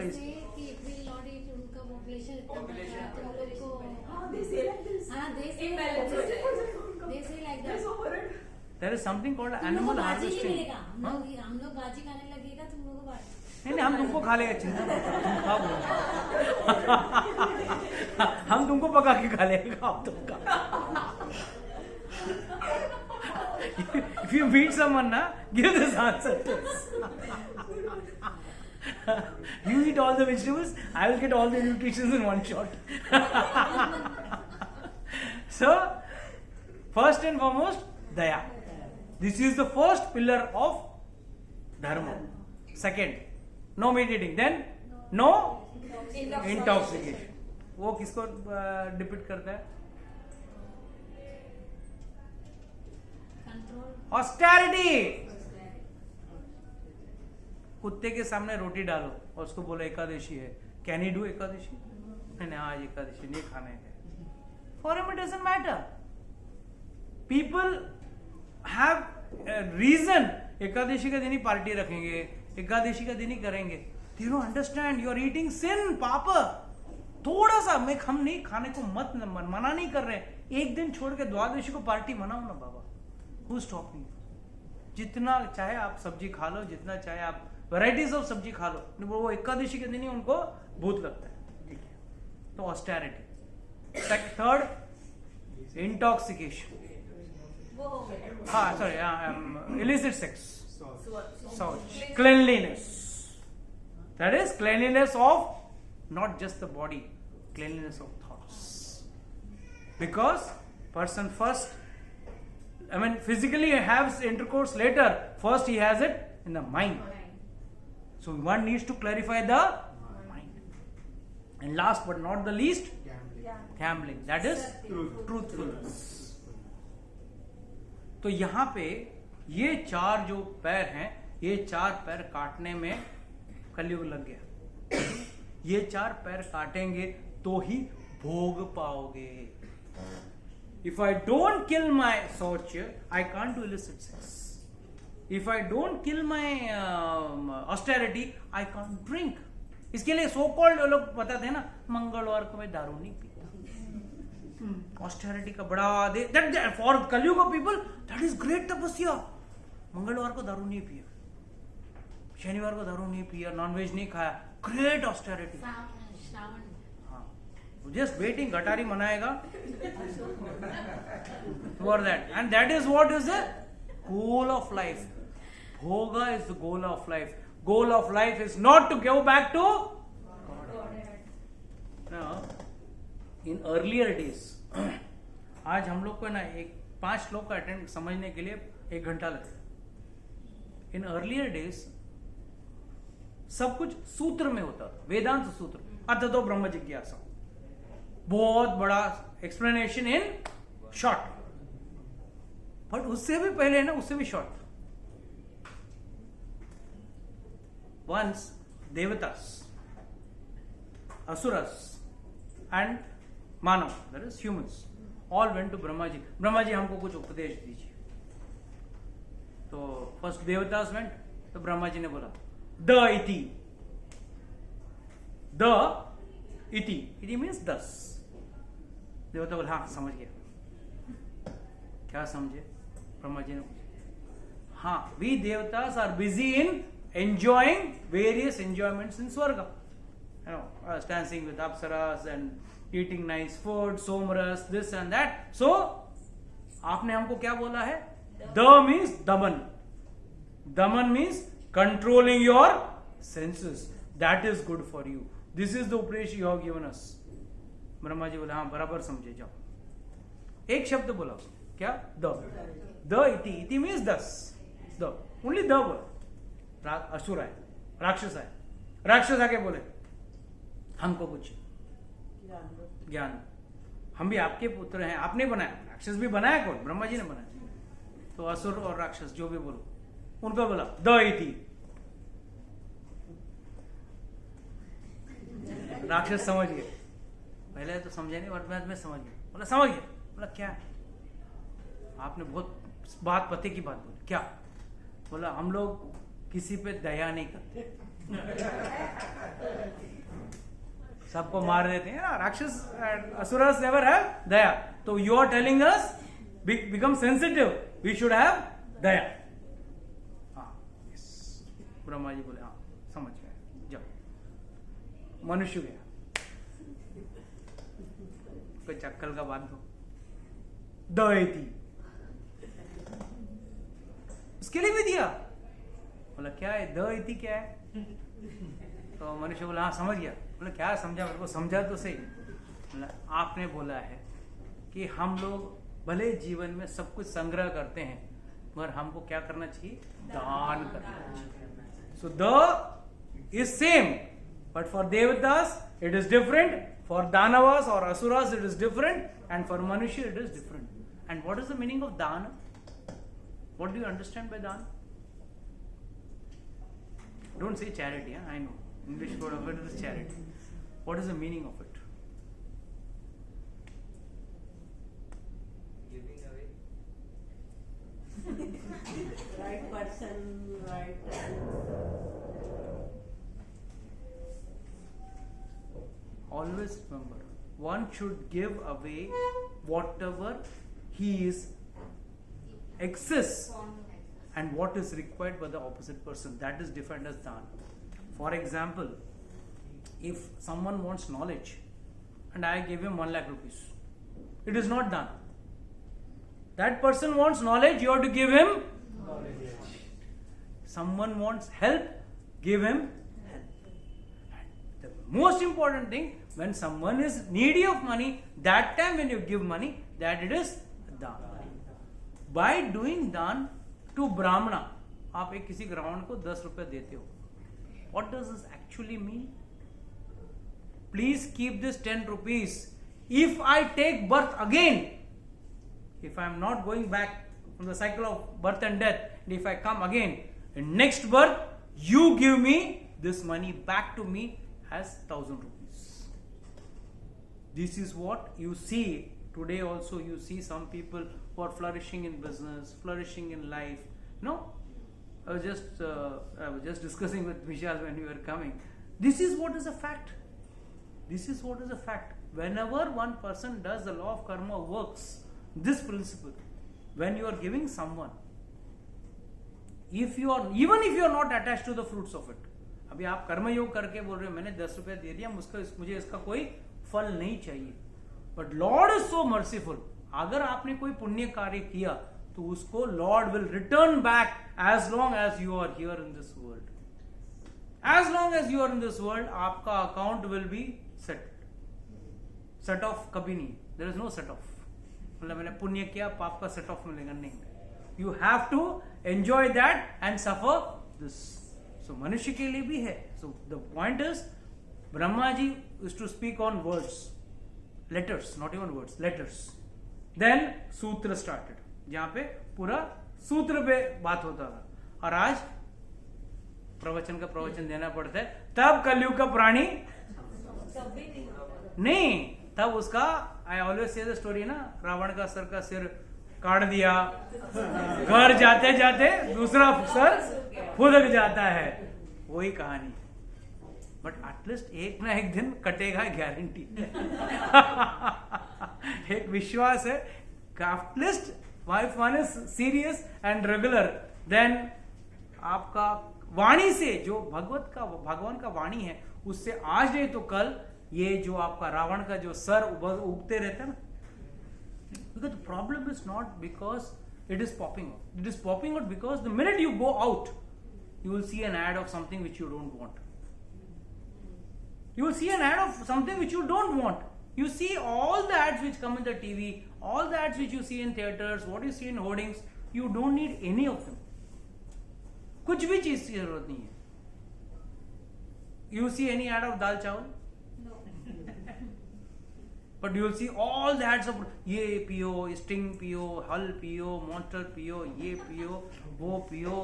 there is something called animal harvesting. हम लोग बाजी खाने लगेगा, तुम लोगों को नहीं, हम तुमको खा लेगा, चिंता मत करो, तुम खाओ. हम तुमको पका के खा लेगा. आप तुमका if you meet someone, give this answer to us. You eat all the vegetables, I will get all the nutrition in one shot. So, first and foremost, daya. This is the first pillar of dharma. Second, no meat eating. Then, no intoxication. वो किसको depict करता है? Austerity. कुत्ते के सामने रोटी डालो और उसको बोलो एकादशी है. Can he do Ekadashi? नहीं, आज एकादशी नहीं खाने है. For him it doesn't matter. People have reason. Ekadashi का दिन ही पार्टी रखेंगे, एकादशी का दिन ही करेंगे. They don't understand. You are eating sin, paap. थोड़ा सा हम नहीं खाने को मना नहीं कर रहे. एक दिन छोड़ के द्वादशी को पार्टी मनाओ ना बाबा. Who stopping? जितना चाहे आप सब्जी खा लो, जितना चाहे आप वैरायटीज ऑफ सब्जी खा लो, वो एकादशी के दिन ही उनको भूत लगता है. ठीक है, तो ऑस्टेरिटी. Third, intoxication. हाँ, sorry, illicit sex. Cleanliness. That is cleanliness of not just the body, cleanliness of thoughts. Because person first, physically he has intercourse later. First he has it in the mind. So one needs to clarify the mind. And last but not the least, gambling. That is truthfulness. तो यहाँ पे ये 4 जो पैर हैं, ये 4 पैर काटने में कलयुग लग गया. ये 4 पैर काटेंगे तो ही भोग पाओगे. If I don't kill my Saucha, I can't do illicit sex. If I don't kill my austerity, I can't drink. इसके लिए सो कॉल्ड लोग बताते हैं ना, मंगलवार को मैं दारू नहीं पीता. ऑस्टेरिटी का बड़ा फॉर कलयुग of people that is great तपस्या. मंगलवार को दारू नहीं पिया, शनिवार को दारू नहीं पिया, नॉनवेज नहीं खाया, ग्रेट ऑस्टेरिटी. हाँ, Just waiting, Ghatari manaega for that. And that is what is the goal of life. Bhoga is the goal of life. Goal of life is not to go back to God. Now, in earlier days, आज हम लोग को ना 5 श्लोक का attend समझने के लिए 1 घंटा लगता है. इन अर्लियर डेज सब कुछ सूत्र में होता था, वेदांत सूत्र, अततो ब्रह्म जिज्ञासा, बहुत बड़ा एक्सप्लेनेशन इन शॉर्ट. बट उससे भी पहले ना, उससे भी short. Once devatas, asuras and manav, that is humans, all went to Brahma ji. Brahma ji हमको कुछ उपदेश दीजिए. तो फर्स्ट देवतास वेंट, तो ब्रह्मा जी ने बोला द इति. द इति, इति मीन्स 10. देवता बोला हाँ समझ गया. क्या समझे? ब्रह्मा जी ने पूछा. हाँ, we devatas are busy in enjoying various enjoyments in Swarga. You know, dancing with apsaras and eating nice food, somras, this and that. So, आपने हमको क्या बोला है? The means daman. Daman means controlling your senses. That is good for you. This is the upadesh you have given us. Brahma ji बोले हाँ बराबर समझे जाओ. एक शब्द बोला, क्या? The. The iti. Iti means 10. The. Only the word. असुर है, राक्षस है. राक्षस आके बोले हमको कुछ ज्ञान, हम भी आपके पुत्र हैं, आपने बनाया. राक्षस भी बनाया कौन? ब्रह्मा जी ने बनाया. तो असुर और राक्षस जो भी बोलो, उनको बोला द इति. राक्षस समझ गए. पहले तो समझे नहीं, बाद में समझ गए. बोला समझ गया. बोला क्या? आपने बहुत बात पते की बात बोली. क्या? बोला हम लोग किसी पे दया नहीं करते, सबको मार देते हैं ना. राक्षस, असुरस नेवर हैव दया. तो you are telling us become sensitive, we should have daya. हाँ, ब्रह्मा जी बोले हाँ समझ गए. जाओ. मनुष्य गया, कोई चक्कल का बात दो. दया थी, उसके लिए भी दिया. बोला क्या है द इति, क्या है? तो मनुष्य बोला हाँ समझ गया. बोला क्या समझा? मेरे को समझा तो सही. बोला आपने बोला है कि हम लोग भले जीवन में सब कुछ संग्रह करते हैं, मगर हमको क्या करना चाहिए? दान करना चाहिए. So the is same, but for devatas it is different, for danavas और asuras it is different, and for manushya it is different. And what is the meaning of daan? What do you understand by daan? Don't say charity, huh? I know. English word of it is charity. What is the meaning of it? Giving away. Right person, right time. Always remember, one should give away whatever he is excess, and what is required by the opposite person. That is defined as dhan. For example, if someone wants knowledge and I give him 1 lakh rupees, it is not dhan. That person wants knowledge, you have to give him knowledge. Someone wants help, give him help. And the most important thing, when someone is needy of money, that time when you give money, that it is dhan. By doing dhan to ब्राह्मणा, आप एक किसी ब्राह्मण को 10 रुपए देते हो. What does this actually mean? Please keep this 10 rupees. If I take birth again, if I am not going back from the cycle of birth and death, and if I come again in next birth, you give me this money back to me as 1,000 rupees. This is what you see today. Also you see some people who are flourishing in business, flourishing in life. No, I was just discussing with Vishal when we were coming. This is what is a fact. This is what is a fact. Whenever one person does, the law of karma works. This principle, when you are giving someone, if you are, even if you are not attached to the fruits of it, अभी आप कर्म योग करके बोल रहे हो मैंने 10 रुपए दे दिया, मुझे इसका कोई फल नहीं चाहिए. But lord is so merciful. अगर आपने कोई पुण्य कार्य किया तो उसको lord will return back as long as you are here in this world. As long as you are in this world आपका account will be set off कभी नहीं. There is no set off. मतलब मैंने पुण्य किया पाप का set off मिलेगा नहीं. You have to enjoy that and suffer this. So मनुष्य के लिए भी है. So the point is Brahma ji is to speak on words, letters, not even words, letters. Then sutra started, जहां पे पूरा सूत्र पे बात होता था. और आज प्रवचन का प्रवचन देना पड़ता है. तब कलयुग का प्राणी कभी नहीं होता. नहीं, तब उसका I always say the story ना, रावण का सर का सिर काट दिया, घर जाते जाते दूसरा सर फुदक जाता है. वही कहानी. बट एटलीस्ट एक ना एक दिन कटेगा, गारंटी. एक विश्वास है. At least wife one is serious and regular, then आपका वाणी से जो भगवान का वाणी है उससे आज नहीं तो कल ये जो आपका रावण का जो सर उगते रहते हैं ना. Because the problem is not because it is popping out. It is popping out because the minute you go out you will see an ad of something which you don't want. You will see an ad of something which you don't want. You see all the ads which come in the TV, all the ads which you see in theaters, what you see in hoardings, you don't need any of them. कुछ भी चीज की जरूरत नहीं है. You see any ad of दाल चावल? No. But you will see all the ads of ये पियो, स्टिंग पियो, हल पियो, मॉन्स्टर पियो, ये पियो, वो पियो.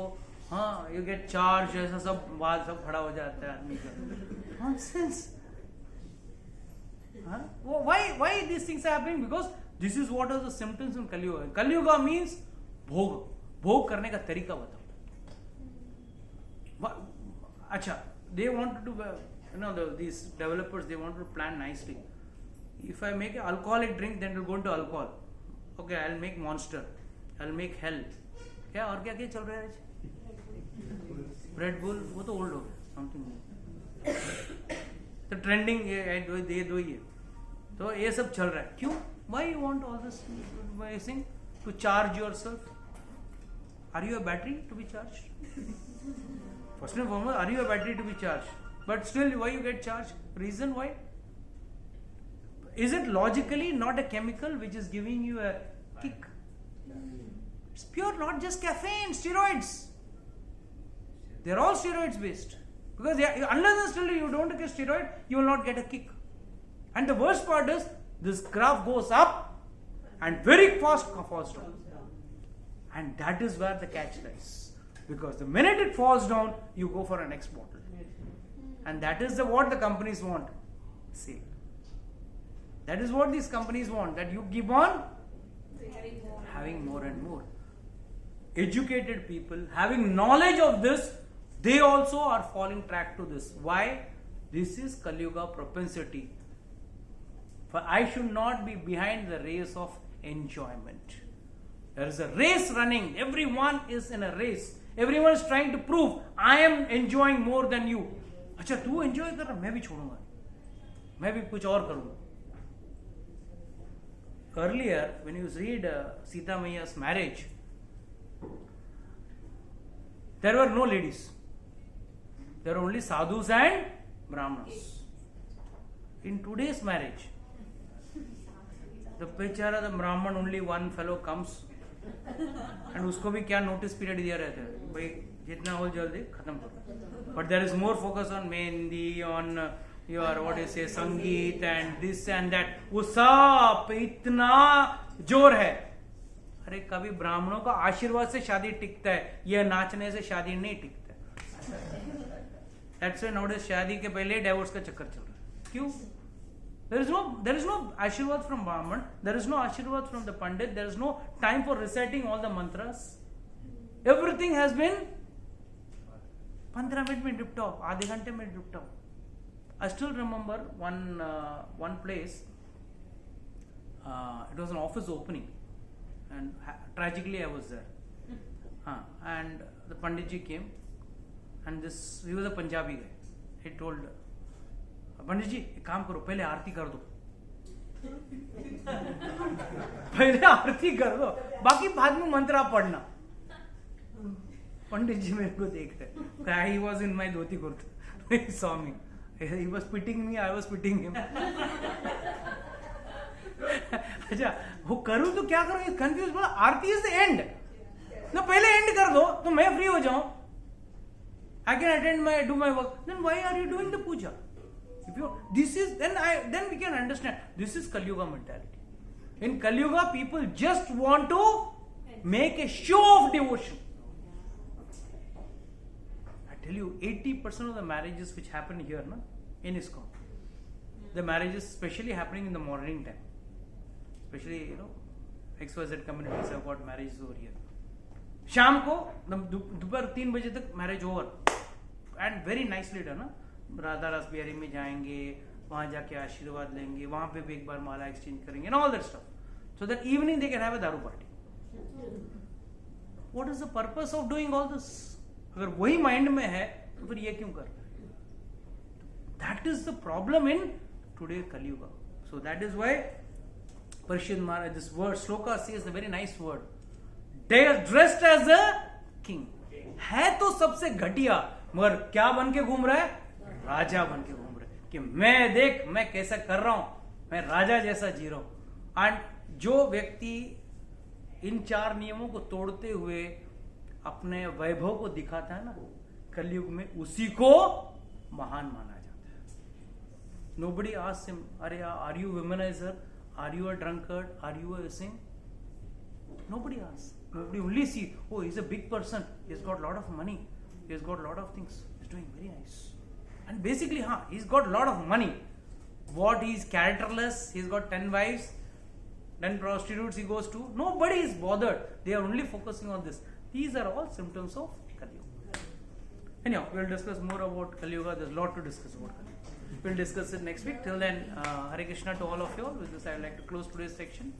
हाँ, यू गेट चार्ज, ऐसा सब बाल सब खड़ा हो जाता है आदमी का. Nonsense. Why these things are happening? Because this is what are the symptoms in Kali Yuga. Kali Yuga means भोग करने का तरीका बताओ. अच्छा, they want to do, these developers, they want to plan nicely. If I make an alcoholic drink, then it will go into alcohol. Okay, I'll make Monster, I'll make Hell. क्या और क्या चल रहा है आज? रेड बुल, वो तो old हो गया. समथिंग तो ट्रेंडिंग ये दो ही है. तो ये सब चल रहा है. क्यों? Why you want all this thing to charge yourself? Are you a battery to be charge? First and foremost, are you a battery to be charge? But still why you get charge? Reason why? Is it logically not a chemical which is giving you a kick? It's pure, not just caffeine, steroids. They're all steroids based. Because unless and until you don't get steroid, you will not get a kick. And the worst part is, this graph goes up and very fast falls down. And that is where the catch lies. Because the minute it falls down, you go for a next bottle. And that is what the companies want. Sale. That is what these companies want, that you keep on having more and more. Educated people, having knowledge of this, they also are falling track to this. Why? This is Kali Yuga propensity. For I should not be behind the race of enjoyment. There is a race running. Everyone is in a race. Everyone is trying to prove, I am enjoying more than you. अच्छा, तू enjoy कर रहा, मैं भी छोड़ूंगा, मैं भी कुछ और करूंगा. Earlier, when you read Sita Maiya's marriage, there were no ladies. There were only sadhus and brahmanas. In today's marriage, the बेचारा, the brahman, only one fellow comes, and उसको भी क्या notice period दिया रहता है, भाई जितना हो जल्दी खत्म करो. But there is more focus on mehndi, on your what you say संगीत and this and that. वो सब पे इतना जोर है. अरे कभी ब्राह्मणों का आशीर्वाद से शादी टिकता है, ये नाचने से शादी नहीं टिकता. That's why nowadays शादी के पहले डिवोर्स का चक्कर चल रहा है. क्यों? There is no आशीर्वाद from Brahman, there is no आशीर्वाद from the Pandit, there is no time for reciting all the mantras. Everything has been 15 minute में डिप्ट ऑफ, आधे घंटे में डिप्ट of. I still remember one place. It was an office opening, and tragically I was there. And the Pandit ji came, and he was a Punjabi guy. He told, Pandit ji, एक काम करो, पहले आरती कर दो. पहले आरती कर दो, बाकी बाद में मंत्र आप पढ़ना। पंडित जी मेरे को देख रहे, he was in my dhoti kurta, he saw me, he was pitying me, I was pitying him। अच्छा, वो करूं तो क्या करूं, कंफ्यूज, बोला आरती इज द एंड ना, पहले एंड कर दो तो मैं फ्री हो जाऊं, I can attend my, do my work, then why are you doing the puja? If you, this is, then we can understand, this is Kali Yuga mentality. In Kali Yuga, people just want to make a show of devotion. I tell you, 80% of the marriages which happen here, na, in ISKCON, the marriages especially happening in the morning time, especially, XYZ communities have got marriages over here. शाम को दोपहर 3 बजे तक marriage over, and very nicely done ना, राधा रस बिहारी में जाएंगे, वहां जाके आशीर्वाद लेंगे, वहां पे भी एक बार माला एक्सचेंज करेंगे, and all that stuff, so that evening they can have a daru party. What is the purpose of doing all this? अगर वही माइंड में है तो फिर ये क्यों कर रहे हैं? That is the problem in today Kaliyuga. So that is why Parishad Maharaj, this word shloka says a very nice word, they are dressed as a king, है तो सबसे घटिया, मगर क्या बन के घूम रहा है? राजा बन के घूम रहा है, कि मैं देख मैं कैसा कर रहा हूं, मैं राजा जैसा जी रहा हूं। एंड जो व्यक्ति इन 4 नियमों को तोड़ते हुए अपने वैभव को दिखाता है ना कलयुग में, उसी को महान माना जाता है। Nobody asks him, अरे are you womanizer? Are you a drunkard? Are you a sin? Nobody asks. Nobody only see, oh, he's a big person. He's got a lot of money. He's got a lot of things. He's doing very nice. And basically, he's got a lot of money. What, he's characterless. He's got 10 wives. 10 prostitutes he goes to. Nobody is bothered. They are only focusing on this. These are all symptoms of Kali Yuga. Anyhow, we'll discuss more about Kali Yuga. There's a lot to discuss about Kali Yuga. We'll discuss it next week. Till then, Hare Krishna to all of you all. With this, I would like to close today's section.